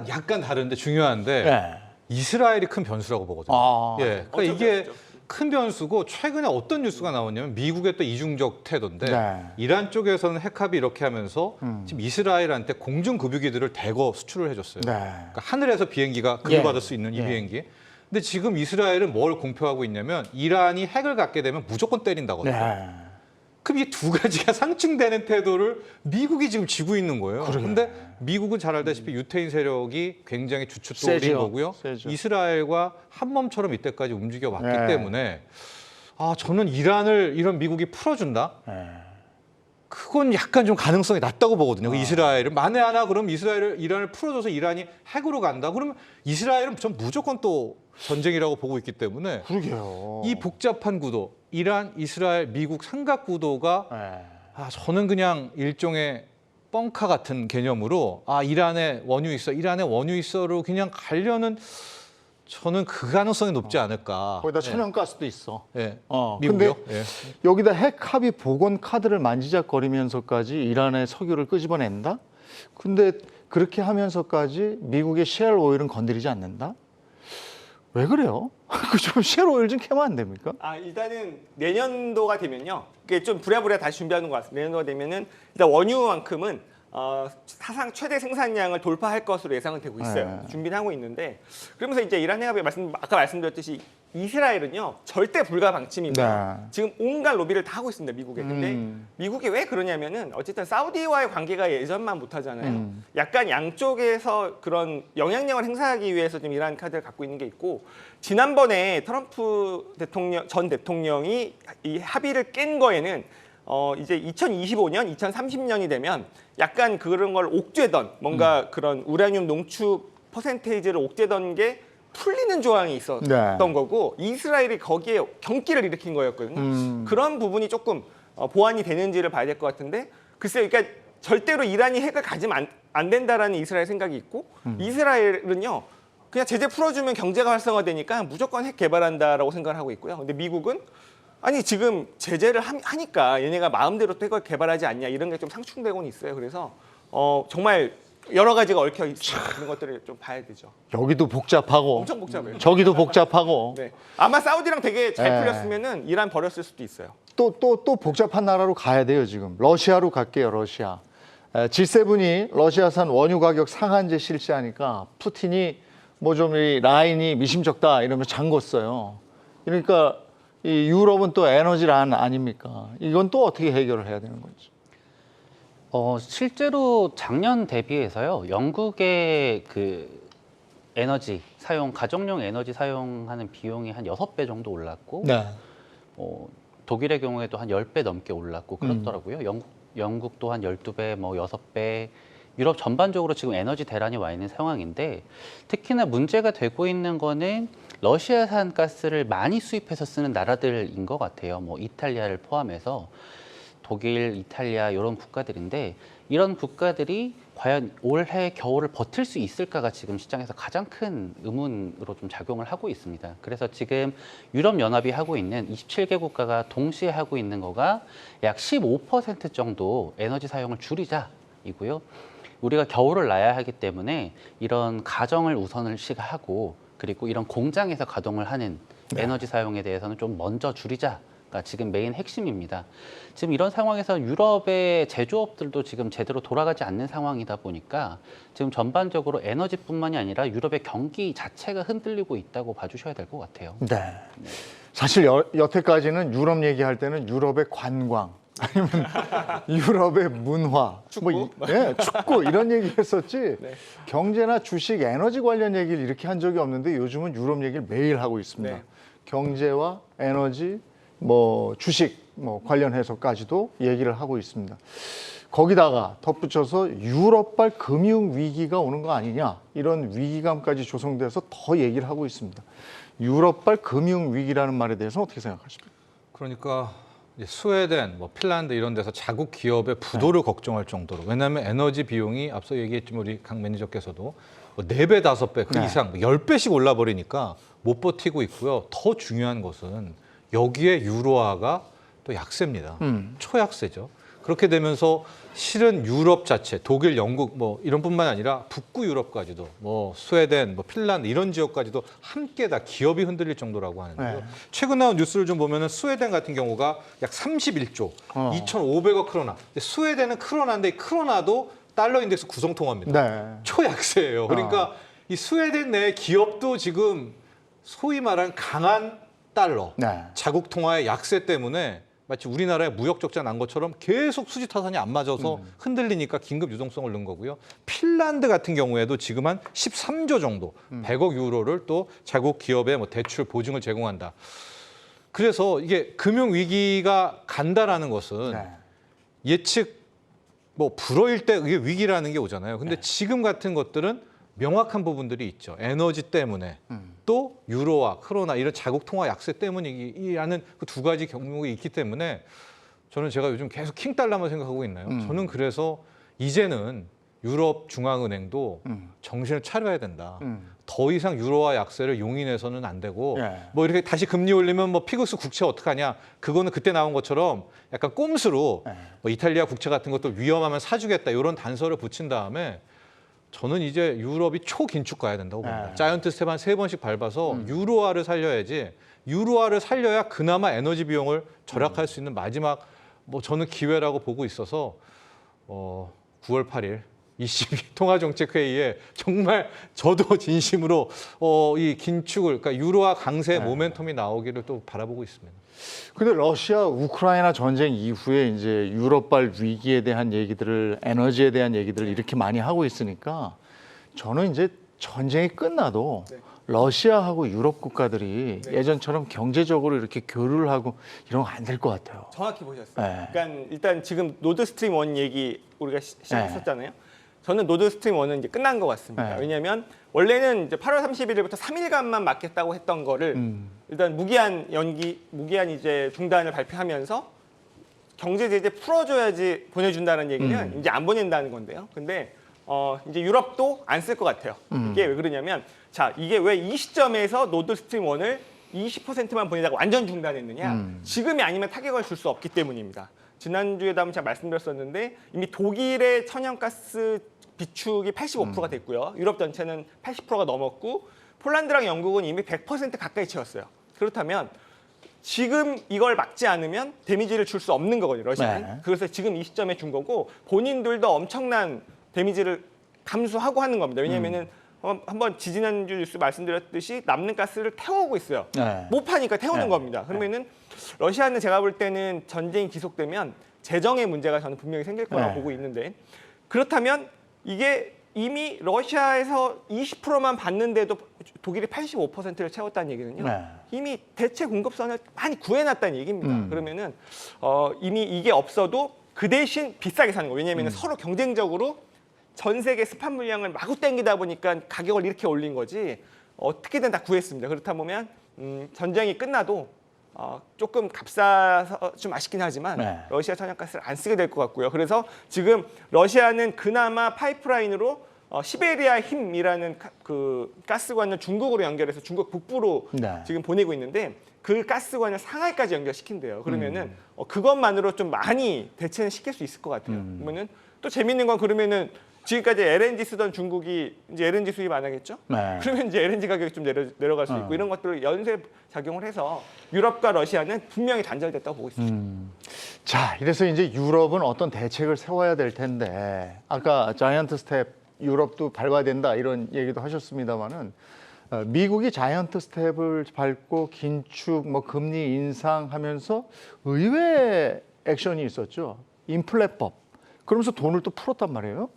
약간 다른데 중요한데 네. 이스라엘이 큰 변수라고 보거든요. 예, 그러니까 어떤 이게 변수죠? 큰 변수고 최근에 어떤 뉴스가 나왔냐면 미국의 또 이중적 태도인데 네. 이란 쪽에서는 핵합의 이렇게 하면서 지금 이스라엘한테 공중급유기들을 대거 수출을 해줬어요. 네. 그러니까 하늘에서 비행기가 급유받을 수 있는 이 비행기. 근데 지금 이스라엘은 뭘 공표하고 있냐면 이란이 핵을 갖게 되면 무조건 때린다거든요. 네. 그럼 이 두 가지가 상충되는 태도를 미국이 지금 쥐고 있는 거예요. 그런데 미국은 잘 알다시피 유태인 세력이 굉장히 주춧돌인 세죠. 거고요. 세죠. 이스라엘과 한 몸처럼 이때까지 움직여 왔기 네. 때문에 저는 이란을 이런 미국이 풀어준다? 네. 그건 약간 좀 가능성이 낮다고 보거든요. 이스라엘은 만에 하나 그럼 이란을 풀어줘서 이란이 핵으로 간다. 그러면 이스라엘은 전 무조건 또 전쟁이라고 보고 있기 때문에 그러게요. 이 복잡한 구도, 이란, 이스라엘, 미국 삼각 구도가 네. 저는 그냥 일종의 뻥카 같은 개념으로 이란에 원유 있어, 이란에 원유 있어로 그냥 가려는 저는 그 가능성이 높지 않을까. 거기다 천연가스도 있어. 예. 근데 미국이요? 예. 여기다 핵 합의 복원 카드를 만지작거리면서까지 이란의 석유를 끄집어낸다? 근데 그렇게 하면서까지 미국의 셰일 오일은 건드리지 않는다? 왜 그래요? 좀 셰일 오일 좀 캐면 안 됩니까? 일단은 내년도가 되면요. 그게 좀 부랴부랴 다시 준비하는 것 같습니다. 내년도가 되면은 일단 원유만큼은 사상 최대 생산량을 돌파할 것으로 예상은 되고 있어요. 네. 준비를 하고 있는데 그러면서 이제 이란 핵합의 아까 말씀드렸듯이 이스라엘은요 절대 불가 방침이고요. 네. 지금 온갖 로비를 다 하고 있습니다. 미국에. 근데 미국이 왜 그러냐면은 어쨌든 사우디와의 관계가 예전만 못하잖아요. 약간 양쪽에서 그런 영향력을 행사하기 위해서 지금 이란 카드를 갖고 있는 게 있고 지난번에 트럼프 전 대통령이 이 합의를 깬 거에는 이제 2025년, 2030년이 되면 약간 그런 걸 옥죄던 뭔가 그런 우라늄 농축 퍼센테이지를 옥죄던 게 풀리는 조항이 있었던 네. 거고 이스라엘이 거기에 경기를 일으킨 거였거든요. 그런 부분이 조금 보완이 되는지를 봐야 될 것 같은데 글쎄요, 그러니까 절대로 이란이 핵을 가지면 안 된다라는 이스라엘 생각이 있고 이스라엘은요 그냥 제재 풀어주면 경제가 활성화되니까 무조건 핵 개발한다라고 생각을 하고 있고요. 근데 미국은 아니 지금 제재를 하니까 얘네가 마음대로 또 핵을 개발하지 않냐 이런 게 좀 상충되고는 있어요. 그래서 정말 여러 가지가 얽혀 있습니다. 그런 것들을 좀 봐야 되죠. 여기도 복잡하고 엄청 복잡해요. 저기도 복잡하고 네. 아마 사우디랑 되게 잘 네. 풀렸으면은 이란 버렸을 수도 있어요. 또 복잡한 나라로 가야 돼요. 지금 러시아로 갈게요. 러시아. G7이 러시아산 원유 가격 상한제 실시하니까 푸틴이 뭐 좀 이 라인이 미심쩍다 이러면서 잠궜어요. 그러니까 이 유럽은 또 에너지란 아닙니까? 이건 또 어떻게 해결을 해야 되는 건지. 실제로 작년 대비해서요, 영국의 그 에너지 사용, 가정용 에너지 사용하는 비용이 한 6배 정도 올랐고, 네. 독일의 경우에도 한 10배 넘게 올랐고 그렇더라고요. 영국도 한 12배, 뭐 6배. 유럽 전반적으로 지금 에너지 대란이 와 있는 상황인데 특히나 문제가 되고 있는 거는 러시아산 가스를 많이 수입해서 쓰는 나라들인 것 같아요. 뭐 이탈리아를 포함해서 독일, 이탈리아 이런 국가들인데 이런 국가들이 과연 올해 겨울을 버틸 수 있을까가 지금 시장에서 가장 큰 의문으로 좀 작용을 하고 있습니다. 그래서 지금 유럽연합이 하고 있는 27개 국가가 동시에 하고 있는 거가 약 15% 정도 에너지 사용을 줄이자이고요. 우리가 겨울을 나야 하기 때문에 이런 가정을 우선을 시하고 그리고 이런 공장에서 가동을 하는 에너지 사용에 대해서는 좀 먼저 줄이자가 지금 메인 핵심입니다. 지금 이런 상황에서 유럽의 제조업들도 지금 제대로 돌아가지 않는 상황이다 보니까 지금 전반적으로 에너지뿐만이 아니라 유럽의 경기 자체가 흔들리고 있다고 봐주셔야 될 것 같아요. 네. 사실 여태까지는 유럽 얘기할 때는 유럽의 관광 아니면 유럽의 문화, 축구? 축구 이런 얘기 했었지. 네. 경제나 주식, 에너지 관련 얘기를 이렇게 한 적이 없는데 요즘은 유럽 얘기를 매일 하고 있습니다. 네. 경제와 에너지, 뭐 주식 뭐 관련해서까지도 얘기를 하고 있습니다. 거기다가 덧붙여서 유럽발 금융 위기가 오는 거 아니냐 이런 위기감까지 조성돼서 더 얘기를 하고 있습니다. 유럽발 금융 위기라는 말에 대해서 어떻게 생각하십니까? 그러니까 이제 스웨덴, 뭐 핀란드 이런 데서 자국 기업의 부도를 걱정할 정도로 왜냐하면 에너지 비용이 앞서 얘기했지만 우리 강 매니저께서도 뭐 4배, 5배 그 네. 이상 10배씩 올라버리니까 못 버티고 있고요. 더 중요한 것은 여기에 유로화가 또 약세입니다. 초약세죠. 그렇게 되면서 실은 유럽 자체, 독일, 영국 뭐 이런 뿐만 아니라 북구 유럽까지도 뭐 스웨덴, 뭐 핀란드 이런 지역까지도 함께 다 기업이 흔들릴 정도라고 하는데요. 네. 최근 나온 뉴스를 좀 보면은 스웨덴 같은 경우가 약 31조, 2,500억 크로나. 근데 스웨덴은 크로나인데 크로나도 달러 인덱스 구성통화입니다. 네. 초약세예요. 그러니까 이 스웨덴 내 기업도 지금 소위 말하는 강한 달러, 네. 자국 통화의 약세 때문에 마치 우리나라에 무역 적자 난 것처럼 계속 수지 타산이 안 맞아서 흔들리니까 긴급 유동성을 넣은 거고요. 핀란드 같은 경우에도 지금 한 13조 정도, 100억 유로를 또 자국 기업에 뭐 대출 보증을 제공한다. 그래서 이게 금융 위기가 간다라는 것은 네. 예측 뭐 불어일 때 그게 위기라는 게 오잖아요. 근데 지금 같은 것들은 명확한 부분들이 있죠. 에너지 때문에 또 유로화, 크로나 이런 자국 통화 약세 때문이라는 그 두 가지 경목이 있기 때문에 저는 제가 요즘 계속 킹달러만 생각하고 있나요? 저는 그래서 이제는 유럽 중앙은행도 정신을 차려야 된다. 더 이상 유로화 약세를 용인해서는 안 되고 뭐 이렇게 다시 금리 올리면 뭐 피그스 국채 어떡하냐? 그거는 그때 나온 것처럼 약간 꼼수로 뭐 이탈리아 국채 같은 것도 위험하면 사주겠다 이런 단서를 붙인 다음에 저는 이제 유럽이 초긴축 가야 된다고 봅니다. 자이언트 스텝 한 3번씩 밟아서 유로화를 살려야지. 유로화를 살려야 그나마 에너지 비용을 절약할 수 있는 마지막 뭐 저는 기회라고 보고 있어서 9월 8일 ECB 통화정책회의에 정말 저도 진심으로 이 긴축을 그러니까 유로화 강세 모멘텀이 나오기를 또 바라보고 있습니다. 근데 러시아 우크라이나 전쟁 이후에 이제 유럽발 위기에 대한 얘기들을 에너지에 대한 얘기들을 이렇게 많이 하고 있으니까 저는 이제 전쟁이 끝나도 러시아하고 유럽 국가들이 예전처럼 경제적으로 이렇게 교류를 하고 이런 거 안 될 것 같아요. 정확히 보셨어요. 그러니까 일단 지금 노드스트림 1 얘기 우리가 시작했었잖아요. 저는 노드스트림 1은 이제 끝난 것 같습니다. 왜냐하면 원래는 이제 8월 31일부터 3일간만 막겠다고 했던 거를 일단 무기한 이제 중단을 발표하면서 경제 제재 풀어줘야지 보내준다는 얘기는 이제 안 보낸다는 건데요. 근데 이제 유럽도 안 쓸 것 같아요. 이게 왜 그러냐면 자 이게 왜 이 시점에서 노드스트림 1을 20%만 보내다가 완전 중단했느냐? 지금이 아니면 타격을 줄 수 없기 때문입니다. 지난주에도 한번 제가 말씀드렸었는데 이미 독일의 천연가스 비축이 85%가 됐고요. 유럽 전체는 80%가 넘었고 폴란드랑 영국은 이미 100% 가까이 채웠어요. 그렇다면 지금 이걸 막지 않으면 데미지를 줄 수 없는 거거든요. 러시아는. 그래서 지금 이 시점에 준 거고 본인들도 엄청난 데미지를 감수하고 하는 겁니다. 왜냐하면은 한번 지지난주 뉴스 말씀드렸듯이 남는 가스를 태우고 있어요. 못 파니까 태우는 겁니다. 그러면은 러시아는 제가 볼 때는 전쟁이 지속되면 재정의 문제가 저는 분명히 생길 거라고 보고 있는데 그렇다면 이게 이미 러시아에서 20%만 받는데도 독일이 85%를 채웠다는 얘기는요. 이미 대체 공급선을 많이 구해놨다는 얘기입니다. 그러면은 이미 이게 없어도 그 대신 비싸게 사는 거예요. 왜냐하면 서로 경쟁적으로 전 세계 스팟 물량을 마구 땡기다 보니까 가격을 이렇게 올린 거지 어떻게든 다 구했습니다. 그렇다 보면 전쟁이 끝나도 조금 값싸서 좀 아쉽긴 하지만 러시아 천연가스를 안 쓰게 될 것 같고요. 그래서 지금 러시아는 그나마 파이프라인으로 시베리아 힘이라는 그 가스관을 중국으로 연결해서 중국 북부로 지금 보내고 있는데 그 가스관을 상하이까지 연결시킨대요. 그러면은 그것만으로 좀 많이 대체는 시킬 수 있을 것 같아요. 그러면은 또 재밌는 건 그러면은 지금까지 LNG 쓰던 중국이 이제 LNG 수입 안 하겠죠? 그러면 이제 LNG 가격이 좀 내려갈 수 있고 이런 것들을 연쇄 작용을 해서 유럽과 러시아는 분명히 단절됐다고 보고 있습니다. 자, 이래서 이제 유럽은 어떤 대책을 세워야 될 텐데 아까 자이언트 스텝 유럽도 밟아야 된다 이런 얘기도 하셨습니다만은 미국이 자이언트 스텝을 밟고 긴축, 뭐 금리 인상하면서 의외의 액션이 있었죠. 인플레법. 그러면서 돈을 또 풀었단 말이에요.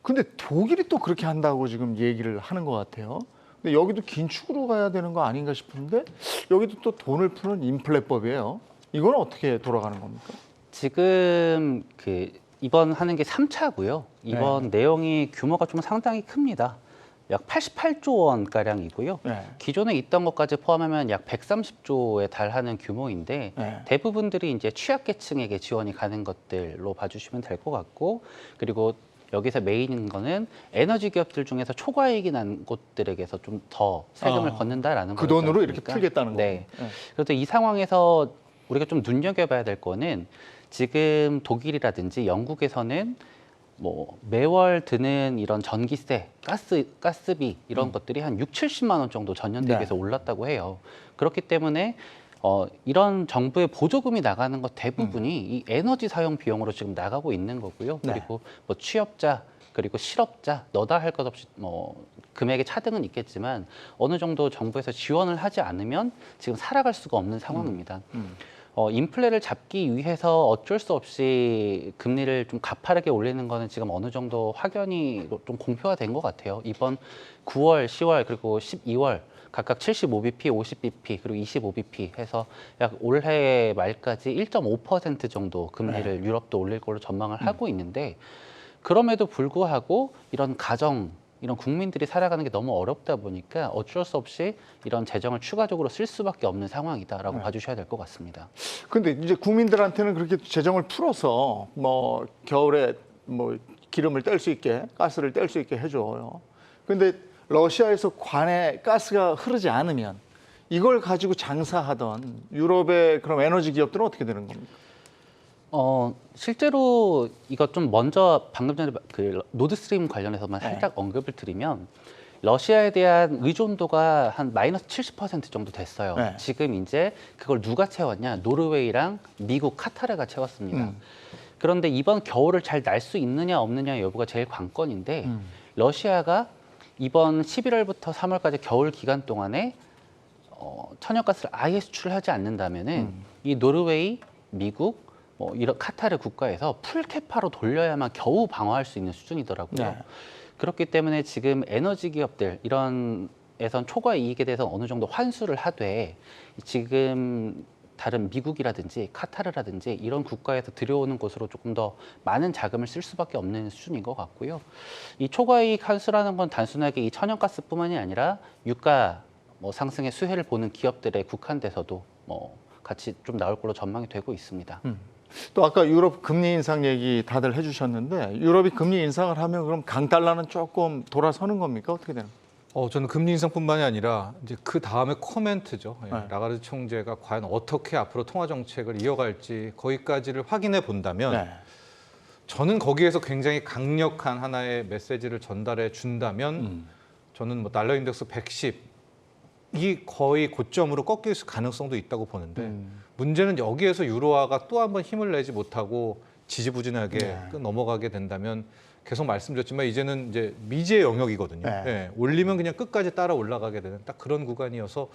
근데 독일이 또 그렇게 한다고 지금 얘기를 하는 것 같아요. 근데 여기도 긴축으로 가야 되는 거 아닌가 싶은데 여기도 또 돈을 푸는 인플레법이에요. 이건 어떻게 돌아가는 겁니까? 지금 이번 하는 게 3차고요. 이번 내용이 규모가 좀 상당히 큽니다. 약 88조 원가량이고요. 기존에 있던 것까지 포함하면 약 130조에 달하는 규모인데 대부분들이 이제 취약계층에게 지원이 가는 것들로 봐주시면 될 것 같고 그리고 여기서 메인인 거는 에너지 기업들 중에서 초과이익이 난 곳들에게서 좀 더 세금을 걷는다라는 거죠. 그 돈으로 이렇게 풀겠다는 거죠. 네. 그래서 이 상황에서 우리가 좀 눈여겨봐야 될 거는 지금 독일이라든지 영국에서는 뭐 매월 드는 이런 전기세, 가스비 이런 것들이 한 70만 원 정도 전년 대비해서 올랐다고 해요. 그렇기 때문에 이런 정부의 보조금이 나가는 것 대부분이 이 에너지 사용 비용으로 지금 나가고 있는 거고요. 그리고 뭐 취업자 그리고 실업자 너다 할 것 없이 뭐 금액의 차등은 있겠지만 어느 정도 정부에서 지원을 하지 않으면 지금 살아갈 수가 없는 상황입니다. 인플레를 잡기 위해서 어쩔 수 없이 금리를 좀 가파르게 올리는 거는 지금 어느 정도 확연히 좀 공표가 된 것 같아요. 이번 9월, 10월 그리고 12월 각각 75bp, 50bp 그리고 25bp 해서 약 올해 말까지 1.5% 정도 금리를 유럽도 올릴 걸로 전망을 하고 있는데 그럼에도 불구하고 이런 가정 이런 국민들이 살아가는 게 너무 어렵다 보니까 어쩔 수 없이 이런 재정을 추가적으로 쓸 수밖에 없는 상황이다라고 봐주셔야 될 것 같습니다. 근데 이제 국민들한테는 그렇게 재정을 풀어서 뭐 겨울에 뭐 기름을 뗄 수 있게 가스를 뗄 수 있게 해줘요. 근데 러시아에서 관에 가스가 흐르지 않으면 이걸 가지고 장사하던 유럽의 그럼 에너지 기업들은 어떻게 되는 겁니까? 실제로 이거 좀 먼저 방금 전에 그 노드스트림 관련해서만 살짝 언급을 드리면 러시아에 대한 의존도가 한 마이너스 70% 정도 됐어요. 네. 지금 이제 그걸 누가 채웠냐? 노르웨이랑 미국, 카타르가 채웠습니다. 그런데 이번 겨울을 잘 날 수 있느냐 없느냐 여부가 제일 관건인데 러시아가 이번 11월부터 3월까지 겨울 기간 동안에 천연가스를 아예 수출하지 않는다면은 이 노르웨이, 미국, 뭐 이런 카타르 국가에서 풀캐파로 돌려야만 겨우 방어할 수 있는 수준이더라고요. 네. 그렇기 때문에 지금 에너지 기업들 이런 에선 초과 이익에 대해서 어느 정도 환수를 하되 지금 다른 미국이라든지 카타르라든지 이런 국가에서 들여오는 곳으로 조금 더 많은 자금을 쓸 수밖에 없는 수준인 것 같고요. 이 초과이익 환수라는 건 단순하게 이 천연가스뿐만이 아니라 유가 뭐 상승의 수혜를 보는 기업들에 국한돼서도 뭐 같이 좀 나올 걸로 전망이 되고 있습니다. 또 아까 유럽 금리 인상 얘기 다들 해주셨는데 유럽이 금리 인상을 하면 그럼 강달러는 조금 돌아서는 겁니까? 어떻게 되는 거예요? 저는 금리 인상뿐만이 아니라 이제 그 다음에 코멘트죠. 예, 네. 라가르드 총재가 과연 어떻게 앞으로 통화 정책을 이어갈지 거기까지를 확인해 본다면 네. 저는 거기에서 굉장히 강력한 하나의 메시지를 전달해 준다면 저는 뭐 달러 인덱스 110이 거의 고점으로 꺾일 가능성도 있다고 보는데 문제는 여기에서 유로화가 또 한번 힘을 내지 못하고 지지부진하게 넘어가게 된다면 계속 말씀드렸지만 이제는 이제 미지의 영역이거든요. 네. 예, 올리면 그냥 끝까지 따라 올라가게 되는 딱 그런 구간이어서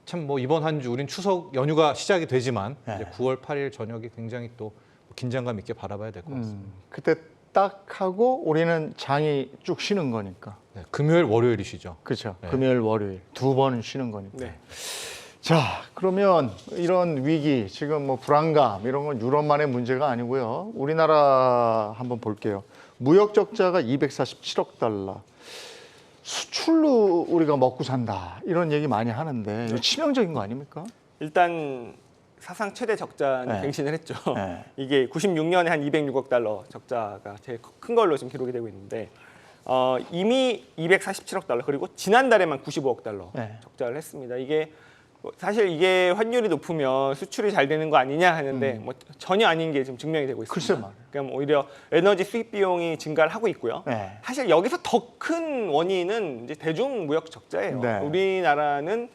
참 뭐 이번 한 주 우린 추석 연휴가 시작이 되지만 이제 9월 8일 저녁이 굉장히 또 긴장감 있게 바라봐야 될 것 같습니다. 그때 딱 하고 우리는 장이 쭉 쉬는 거니까. 네, 금요일 월요일이시죠. 그렇죠. 네. 금요일 월요일 두 번 쉬는 거니까. 네. 자, 그러면 이런 위기, 지금 뭐 불안감 이런 건 유럽만의 문제가 아니고요. 우리나라 한번 볼게요. 무역 적자가 247억 달러. 수출로 우리가 먹고 산다. 이런 얘기 많이 하는데 이거 치명적인 거 아닙니까? 일단 사상 최대 적자는 네. 갱신을 했죠. 네. 이게 96년에 한 206억 달러 적자가 제일 큰 걸로 지금 기록이 되고 있는데 이미 247억 달러 그리고 지난달에만 95억 달러 네. 적자를 했습니다. 이게 사실 이게 환율이 높으면 수출이 잘 되는 거 아니냐 하는데 뭐 전혀 아닌 게 지금 증명이 되고 있습니다. 글쎄 말이에요. 그러니까 오히려 에너지 수입 비용이 증가를 하고 있고요. 네. 사실 여기서 더 큰 원인은 이제 대중 무역 적자예요. 네. 우리나라는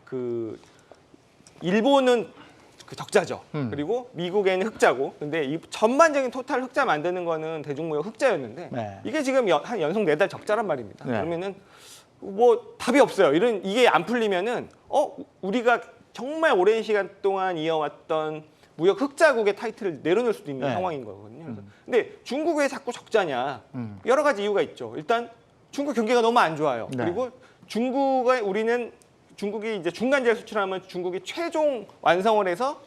그 일본은 그 적자죠. 그리고 미국에는 흑자고. 근데 이 전반적인 토탈 흑자 만드는 거는 대중무역 흑자였는데 네. 이게 지금 한 연속 4달 적자란 말입니다. 네. 그러면은 뭐 답이 없어요. 이게 안 풀리면은 우리가 정말 오랜 시간 동안 이어왔던 무역 흑자국의 타이틀을 내려놓을 수도 있는 네. 상황인 거거든요. 근데 중국 왜 자꾸 적자냐? 여러 가지 이유가 있죠. 일단 중국 경기가 너무 안 좋아요. 네. 그리고 중국이 이제 중간재를 수출하면 중국이 최종 완성을 해서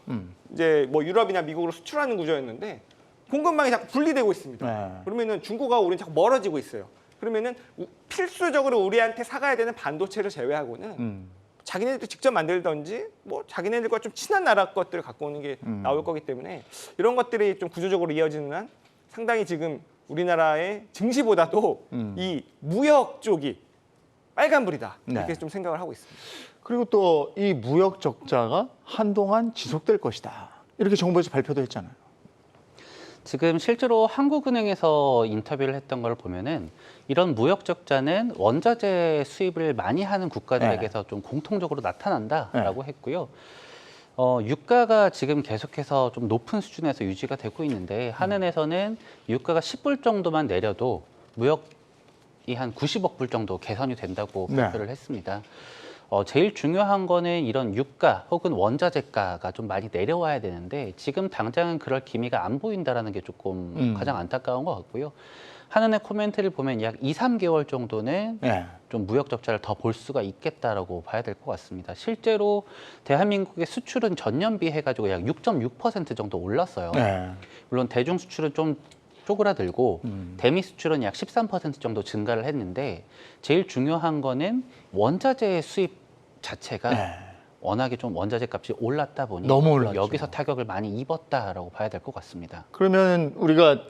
이제 뭐 유럽이나 미국으로 수출하는 구조였는데 공급망이 자꾸 분리되고 있습니다. 네. 그러면은 중국하고 우리는 자꾸 멀어지고 있어요. 그러면은 필수적으로 우리한테 사가야 되는 반도체를 제외하고는 자기네들이 직접 만들던지 뭐 자기네들과 좀 친한 나라 것들을 갖고 오는 게 나올 거기 때문에 이런 것들이 좀 구조적으로 이어지는 한 상당히 지금 우리나라의 증시보다도 이 무역 쪽이 빨간불이다 이렇게 네. 좀 생각을 하고 있습니다. 그리고 또 이 무역 적자가 한동안 지속될 것이다. 이렇게 정부에서 발표도 했잖아요. 지금 실제로 한국은행에서 인터뷰를 했던 걸 보면은 이런 무역 적자는 원자재 수입을 많이 하는 국가들에게서 좀 공통적으로 나타난다라고 했고요. 유가가 지금 계속해서 좀 높은 수준에서 유지가 되고 있는데 한은에서는 유가가 10불 정도만 내려도 무역이 한 90억 불 정도 개선이 된다고 네. 발표를 했습니다. 제일 중요한 거는 이런 유가 혹은 원자재가가 좀 많이 내려와야 되는데 지금 당장은 그럴 기미가 안 보인다라는 게 조금 가장 안타까운 것 같고요. 한은의 코멘트를 보면 약 2, 3개월 정도는 네. 좀 무역 적자를 더 볼 수가 있겠다라고 봐야 될 것 같습니다. 실제로 대한민국의 수출은 전년비 해가지고 약 6.6% 정도 올랐어요. 네. 물론 대중 수출은 좀 쪼그라들고 대미 수출은 약 13% 정도 증가를 했는데 제일 중요한 거는 원자재 수입 자체가 네. 워낙에 좀 원자재 값이 올랐다 보니 너무 올랐죠. 여기서 타격을 많이 입었다라고 봐야 될 것 같습니다. 그러면 우리가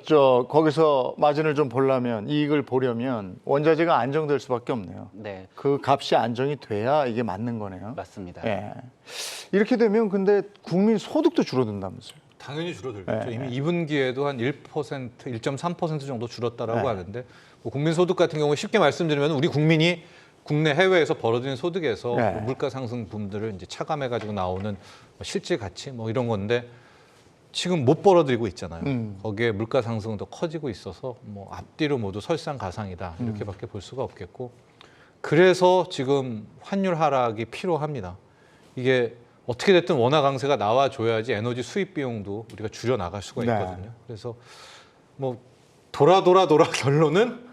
거기서 마진을 좀 보려면 이익을 보려면 원자재가 안정될 수밖에 없네요. 네, 그 값이 안정이 돼야 이게 맞는 거네요. 맞습니다. 예. 이렇게 되면 근데 국민 소득도 줄어든다면서요. 당연히 줄어들겠죠. 네. 이미 2분기에도 한 1%, 1.3% 정도 줄었다라고 네. 하는데 뭐 국민 소득 같은 경우 쉽게 말씀드리면 우리 국민이 국내 해외에서 벌어들인 소득에서 네. 뭐 물가 상승 분들을 이제 차감해 가지고 나오는 뭐 실질 가치 뭐 이런 건데 지금 못 벌어들이고 있잖아요. 거기에 물가 상승은 더 커지고 있어서 뭐 앞뒤로 모두 설상가상이다 이렇게밖에 볼 수가 없겠고 그래서 지금 환율 하락이 필요합니다. 이게 어떻게 됐든 원화 강세가 나와줘야지 에너지 수입 비용도 우리가 줄여 나갈 수가 네. 있거든요. 그래서 뭐 돌아 결론은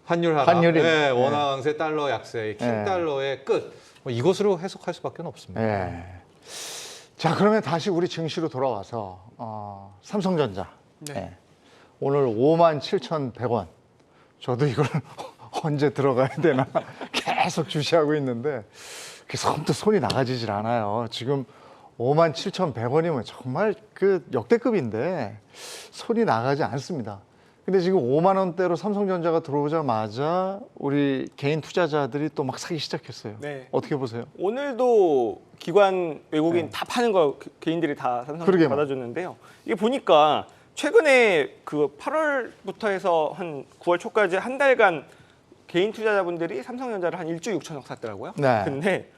환율 하락, 환율이- 네, 원화 강세, 달러 약세, 킹 네. 달러의 끝. 뭐 이것으로 해석할 수밖에 없습니다. 예. 자, 그러면 다시 우리 증시로 돌아와서 삼성전자. 네. 예. 오늘 57,100원. 저도 이걸 언제 들어가야 되나 계속 주시하고 있는데 선뜻 손이 나가지질 않아요. 지금 57,100원이면 정말 그 역대급인데 손이 나가지 않습니다. 근데 지금 5만 원대로 삼성전자가 들어오자마자 우리 개인 투자자들이 또 막 사기 시작했어요. 네. 어떻게 보세요? 오늘도 기관 외국인 다 파는 거 개인들이 다 삼성전자 그러게 받아줬는데요. 이게 보니까 최근에 그 8월부터 해서 한 9월 초까지 한 달간 개인 투자자분들이 삼성전자를 한 1조 6천억 샀더라고요. 네. 근데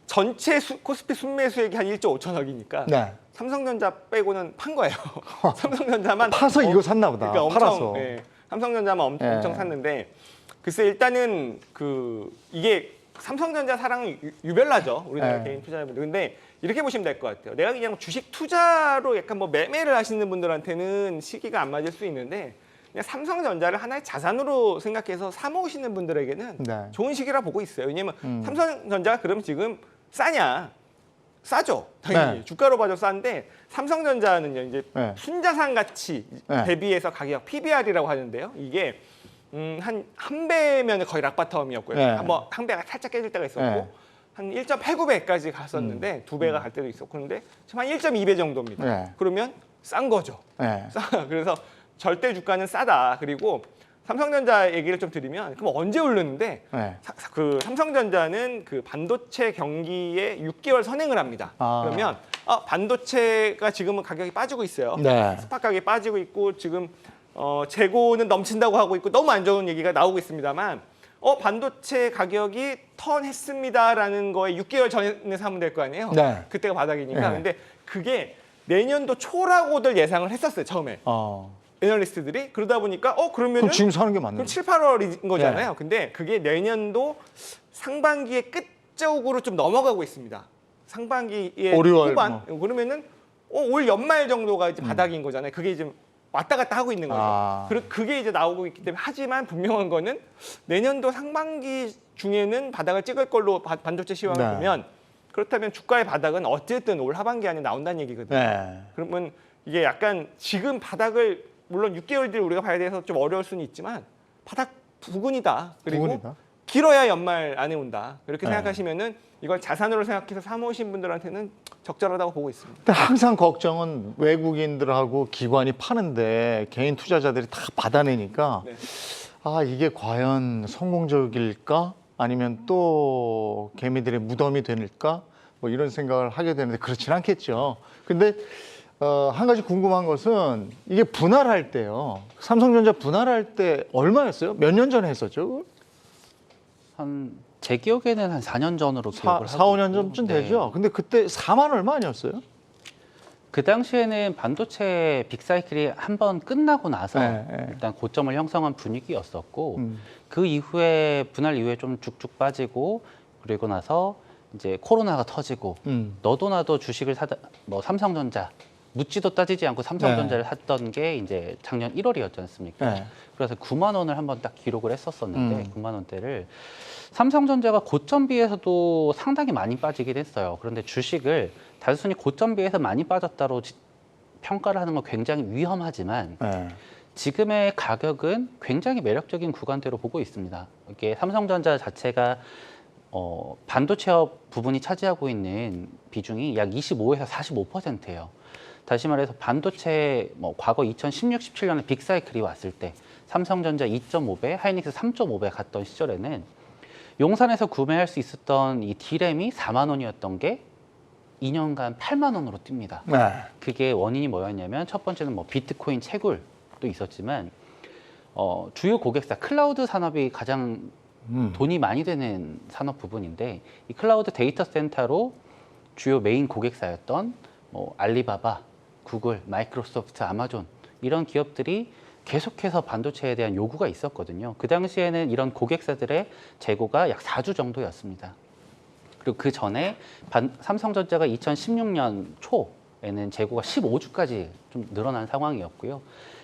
전체 코스피 순매수액이 한 1조 5천억이니까 네. 삼성전자 빼고는 판 거예요. 삼성전자만 파서 이거 샀나 보다. 그러니까 엄청, 팔아서. 예, 삼성전자만 엄청 예. 샀는데 글쎄 일단은 이게 삼성전자 사랑은 유별나죠. 우리나라 예. 개인 투자자분들. 근데 이렇게 보시면 될 것 같아요. 내가 그냥 주식 투자로 약간 뭐 매매를 하시는 분들한테는 시기가 안 맞을 수 있는데 그냥 삼성전자를 하나의 자산으로 생각해서 사 모으시는 분들에게는 네. 좋은 시기라 보고 있어요. 왜냐면 삼성전자가 그럼 지금 싸냐? 싸죠. 당연히 네. 주가로 봐도 싼데 삼성전자는요 이제 네. 순자산 가치 네. 대비해서 가격 PBR이라고 하는데요. 이게 한 배면 거의 락바텀이었고요. 네. 한 배가 살짝 깨질 때가 있었고 네. 한 1.89배까지 갔었는데 두 배가 갈 때도 있었고 그런데 지금 한 1.2배 정도입니다. 네. 그러면 싼 거죠. 네. 그래서 절대 주가는 싸다. 그리고 삼성전자 얘기를 좀 드리면 그럼 언제 오르는데 네. 그 삼성전자는 그 반도체 경기에 6개월 선행을 합니다. 아. 그러면 반도체가 지금은 가격이 빠지고 있어요. 네. 스팟 가격이 빠지고 있고 지금 재고는 넘친다고 하고 있고 너무 안 좋은 얘기가 나오고 있습니다만 반도체 가격이 턴했습니다라는 거에 6개월 전에 사면 될 거 아니에요. 네. 그때가 바닥이니까. 네. 근데 그게 내년도 초라고들 예상을 했었어요. 처음에. 애널리스트들이 그러다 보니까 그러면은 그럼 지금 사는 게 맞네요. 그럼 7, 8월인 거잖아요. 근데 그게 내년도 상반기의 끝 쪽으로 좀 넘어가고 있습니다. 상반기의 5, 6월 후반 그러면은 올 연말 정도가 이제 바닥인 거잖아요. 그게 지금 왔다 갔다 하고 있는 거죠. 아. 그게 이제 나오고 있기 때문에 하지만 분명한 거는 내년도 상반기 중에는 바닥을 찍을 걸로 반도체 시황을 네. 보면 그렇다면 주가의 바닥은 어쨌든 올 하반기 안에 나온다는 얘기거든요. 네. 그러면 이게 약간 지금 바닥을 물론 6개월 뒤를 우리가 봐야 돼서 좀 어려울 수는 있지만 바닥 부근이다. 그리고 부근이다. 길어야 연말 안에 온다. 이렇게 네. 생각하시면은 이걸 자산으로 생각해서 사모으신 분들한테는 적절하다고 보고 있습니다. 근데 항상 걱정은 외국인들하고 기관이 파는데 개인 투자자들이 다 받아내니까 네. 이게 과연 성공적일까? 아니면 또 개미들의 무덤이 될까? 뭐 이런 생각을 하게 되는데 그렇진 않겠죠. 근데 한 가지 궁금한 것은 이게 분할할 때요. 삼성전자 분할할 때 얼마였어요? 몇 년 전에 했었죠? 제 기억에는 한 4년 전으로 기억을 4, 하고 5년 있고요. 전쯤 네. 되죠. 근데 그때 4만 얼마 아니었어요? 그 당시에는 반도체 빅사이클이 한 번 끝나고 나서 네, 네. 일단 고점을 형성한 분위기였었고 음. 그 이후에 분할 이후에 좀 쭉쭉 빠지고 그리고 나서 이제 코로나가 터지고 너도 나도 주식을 사다 뭐 삼성전자 묻지도 따지지 않고 삼성전자를 샀던 게 이제 작년 1월이었지 않습니까? 네. 그래서 9만 원을 한번 딱 기록을 했었었는데 9만 원대를 삼성전자가 고점 비해서도 상당히 많이 빠지긴 했어요. 그런데 주식을 단순히 고점 비해서 많이 빠졌다로 평가를 하는 건 굉장히 위험하지만 네. 지금의 가격은 굉장히 매력적인 구간대로 보고 있습니다. 이게 삼성전자 자체가 반도체업 부분이 차지하고 있는 비중이 약 25에서 45%예요. 다시 말해서 반도체 과거 2016, 17년에 빅사이클이 왔을 때 삼성전자 2.5배, 하이닉스 3.5배 갔던 시절에는 용산에서 구매할 수 있었던 이 D램이 4만 원이었던 게 2년간 8만 원으로 뜁니다. 네. 그게 원인이 뭐였냐면 첫 번째는 비트코인 채굴도 있었지만 주요 고객사 클라우드 산업이 가장 돈이 많이 되는 산업 부분인데 이 클라우드 데이터 센터로 주요 메인 고객사였던 알리바바, 구글, 마이크로소프트, 아마존 이런 기업들이 계속해서 반도체에 대한 요구가 있었거든요. 그 당시에는 이런 고객사들의 재고가 약 4주 정도였습니다. 그리고 그 전에 삼성전자가 2016년 초에는 재고가 15주까지 좀 늘어난 상황이었고요.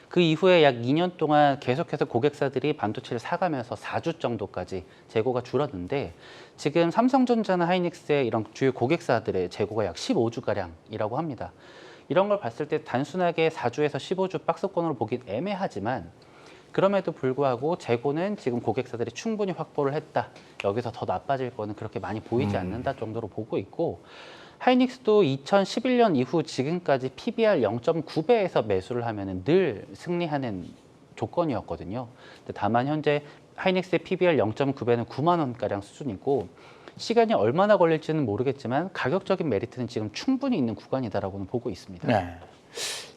그 이후에 약 2년 동안 계속해서 고객사들이 반도체를 사가면서 4주 정도까지 재고가 줄었는데 지금 삼성전자나 하이닉스의 이런 주요 고객사들의 재고가 약 15주가량이라고 합니다. 이런 걸 봤을 때 단순하게 4주에서 15주 박스권으로 보긴 애매하지만 그럼에도 불구하고 재고는 지금 고객사들이 충분히 확보를 했다. 여기서 더 나빠질 거는 그렇게 많이 보이지 않는다 정도로 보고 있고 하이닉스도 2011년 이후 지금까지 PBR 0.9배에서 매수를 하면 늘 승리하는 조건이었거든요. 근데 다만 현재 하이닉스의 PBR 0.9배는 9만 원가량 수준이고 시간이 얼마나 걸릴지는 모르겠지만 가격적인 메리트는 지금 충분히 있는 구간이다라고는 보고 있습니다. 네.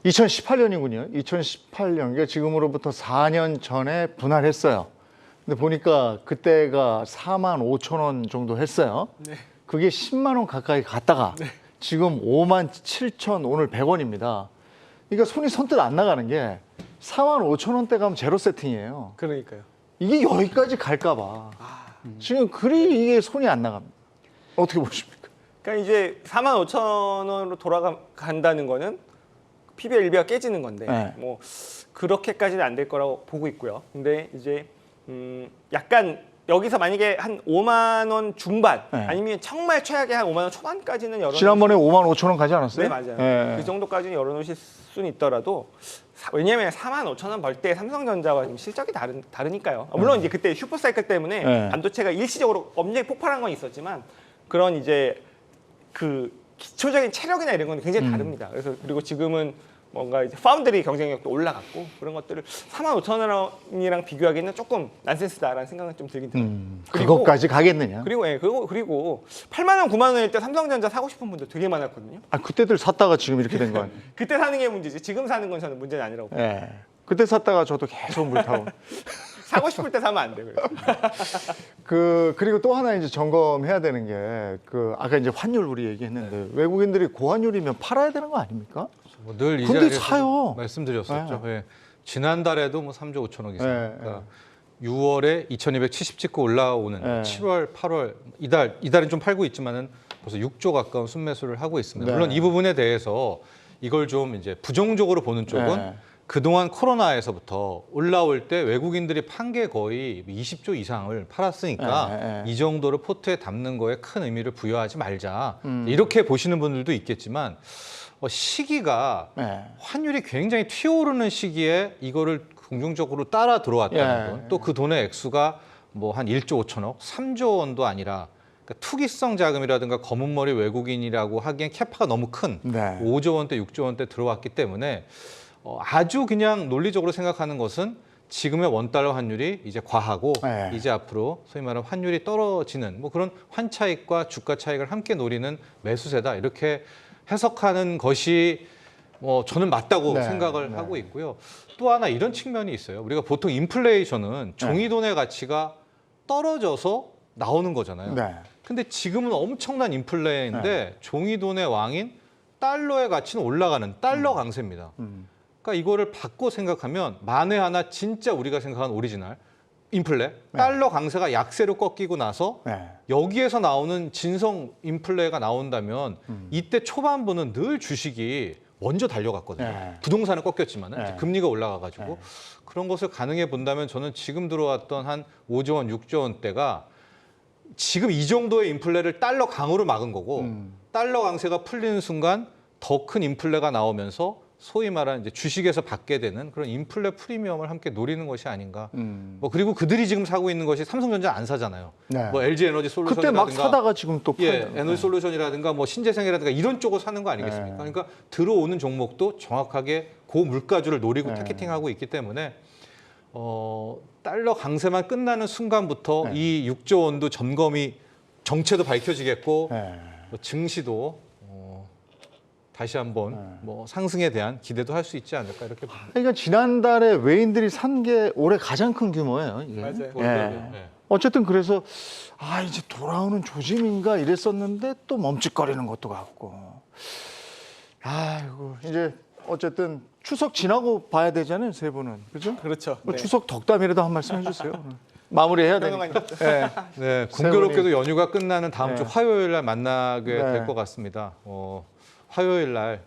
2018년이군요. 2018년, 그러니까 지금으로부터 4년 전에 분할했어요. 근데 보니까 그때가 4만 5천 원 정도 했어요. 네. 그게 10만 원 가까이 갔다가 지금 5만 7천 오늘 100원입니다. 그러니까 손이 선뜻 안 나가는 게 4만 5천 원대 가면 제로 세팅이에요. 그러니까요. 이게 여기까지 갈까 봐. 지금 그리 이게 손이 안 나갑니다. 어떻게 보십니까? 그러니까 이제 4만 5천 원으로 돌아간다는 거는 PBR 1배가 깨지는 건데 네. 뭐 그렇게까지는 안 될 거라고 보고 있고요. 근데 이제 약간 여기서 만약에 한 5만 원 중반 네. 아니면 정말 최악의 한 5만 원 초반까지는 열어 지난번에 5만 5천 원 가지 않았어요? 네, 맞아요. 네. 그 정도까지는 열어놓으실 수는 있더라도 왜냐하면 4만 5천 원 벌 때 삼성전자와 좀 실적이 다르니까요. 물론 이제 그때 슈퍼사이클 때문에 네. 반도체가 일시적으로 엄청나게 폭발한 건 있었지만 그런 이제 그 기초적인 체력이나 이런 건 굉장히 다릅니다. 그래서 그리고 지금은 뭔가 이제 파운드리 경쟁력도 올라갔고 그런 것들을 4만 5천 원이랑 비교하기에는 조금 난센스다라는 생각은 좀 들긴 들어요. 그것까지 가겠느냐? 그리고 8만 원, 9만 원일 때 삼성전자 사고 싶은 분들 되게 많았거든요. 아, 그때들 샀다가 지금 이렇게 된 거 아니에요? 그때 사는 게 문제지 지금 사는 건 저는 문제는 아니라고 봐요. 예. 그때 샀다가 저도 계속 물 타고. 사고 싶을 때 사면 안 돼요. 그리고 또 하나 이제 점검해야 되는 게 아까 이제 환율 우리 얘기했는데 외국인들이 고환율이면 팔아야 되는 거 아닙니까? 늘 이 근데 자리에서 사요. 말씀드렸었죠. 예. 지난달에도 뭐 3조 5천억 이상. 네, 그러니까 6월에 2,270 찍고 올라오는 네. 7월, 8월 이달은 좀 팔고 있지만은 벌써 6조 가까운 순매수를 하고 있습니다. 네. 물론 이 부분에 대해서 이걸 좀 이제 부정적으로 보는 쪽은 네. 그동안 코로나에서부터 올라올 때 외국인들이 판 게 거의 20조 이상을 팔았으니까 네. 이 정도를 포트에 담는 거에 큰 의미를 부여하지 말자. 이렇게 보시는 분들도 있겠지만 시기가 네. 환율이 굉장히 튀어오르는 시기에 이거를 공중적으로 따라 들어왔다는 예. 건 또 그 돈의 액수가 뭐 한 1조 5천억, 3조 원도 아니라 그러니까 투기성 자금이라든가 검은 머리 외국인이라고 하기엔 캐파가 너무 큰 네. 5조 원대, 6조 원대 들어왔기 때문에 아주 그냥 논리적으로 생각하는 것은 지금의 원달러 환율이 이제 과하고 네. 이제 앞으로 소위 말하는 환율이 떨어지는 뭐 그런 환차익과 주가 차익을 함께 노리는 매수세다 이렇게 해석하는 것이 저는 맞다고 네, 생각을 네. 하고 있고요. 또 하나 이런 측면이 있어요. 우리가 보통 인플레이션은 종이돈의 가치가 떨어져서 나오는 거잖아요. 네. 근데 지금은 엄청난 인플레인데 종이돈의 왕인 달러의 가치는 올라가는 달러 강세입니다. 그러니까 이거를 바꿔 생각하면 만에 하나 진짜 우리가 생각하는 오리지널 인플레, 달러 강세가 약세로 꺾이고 나서 네. 여기에서 나오는 진성 인플레가 나온다면 이때 초반부는 늘 주식이 먼저 달려갔거든요. 네. 부동산은 꺾였지만은 네. 이제 금리가 올라가가지고 그런 것을 가능해 본다면 저는 지금 들어왔던 한 5조 원, 6조 원대가 지금 이 정도의 인플레를 달러 강으로 막은 거고 달러 강세가 풀리는 순간 더 큰 인플레가 나오면서 소위 말하는 이제 주식에서 받게 되는 그런 인플레 프리미엄을 함께 노리는 것이 아닌가. 뭐 그리고 그들이 지금 사고 있는 것이 삼성전자 안 사잖아요. 네. 뭐 LG 에너지 그때 솔루션이라든가 막 사다가 지금 또 예, 팔아요. 에너지 솔루션이라든가 뭐 신재생이라든가 이런 쪽을 사는 거 아니겠습니까? 그러니까 들어오는 종목도 정확하게 고물가주를 노리고 타겟팅하고 있기 때문에 달러 강세만 끝나는 순간부터 이 6조 원도 점검이 정체도 밝혀지겠고 네. 뭐 증시도 다시 한번 뭐 상승에 대한 기대도 할 수 있지 않을까 이렇게 봅니다. 그러니까 지난달에 외인들이 산 게 올해 가장 큰 규모예요. 이게. 맞아요. 네. 어쨌든 그래서 이제 돌아오는 조짐인가 이랬었는데 또 멈칫거리는 것도 같고. 아이고 이제 어쨌든 추석 지나고 봐야 되잖아요, 세 분은. 그죠? 그렇죠. 뭐 네. 추석 덕담이라도 한 말씀 해주세요. 마무리해야 평론가님. 되니까. 네. 네, 공교롭게도 연휴가 끝나는 다음 주 네. 화요일 날 만나게 네. 될 것 같습니다. 화요일 날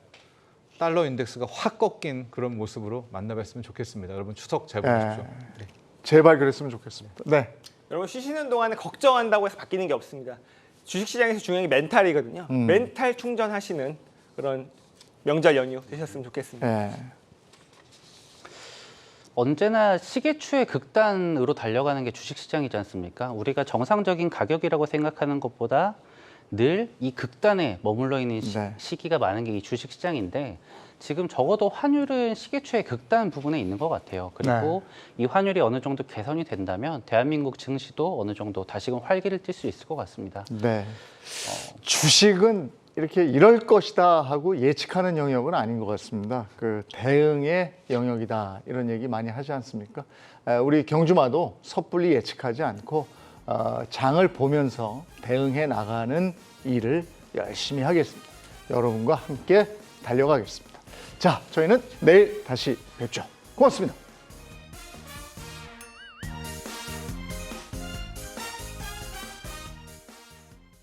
달러 인덱스가 확 꺾인 그런 모습으로 만나뵀으면 좋겠습니다. 여러분 추석 잘 보내십시오. 네. 제발 그랬으면 좋겠습니다. 네. 여러분 쉬시는 동안에 걱정한다고 해서 바뀌는 게 없습니다. 주식시장에서 중요한 게 멘탈이거든요. 멘탈 충전하시는 그런 명절 연휴 되셨으면 좋겠습니다. 네. 언제나 시계추의 극단으로 달려가는 게 주식시장이지 않습니까? 우리가 정상적인 가격이라고 생각하는 것보다 늘 이 극단에 머물러 있는 네. 시기가 많은 게 이 주식시장인데 지금 적어도 환율은 시계추의 극단 부분에 있는 것 같아요. 그리고 이 환율이 어느 정도 개선이 된다면 대한민국 증시도 어느 정도 다시금 활기를 띨 수 있을 것 같습니다. 네. 주식은 이렇게 이럴 것이다 하고 예측하는 영역은 아닌 것 같습니다. 그 대응의 영역이다 이런 얘기 많이 하지 않습니까? 우리 경주마도 섣불리 예측하지 않고 장을 보면서 대응해 나가는 일을 열심히 하겠습니다. 여러분과 함께 달려가겠습니다. 자, 저희는 내일 다시 뵙죠. 고맙습니다.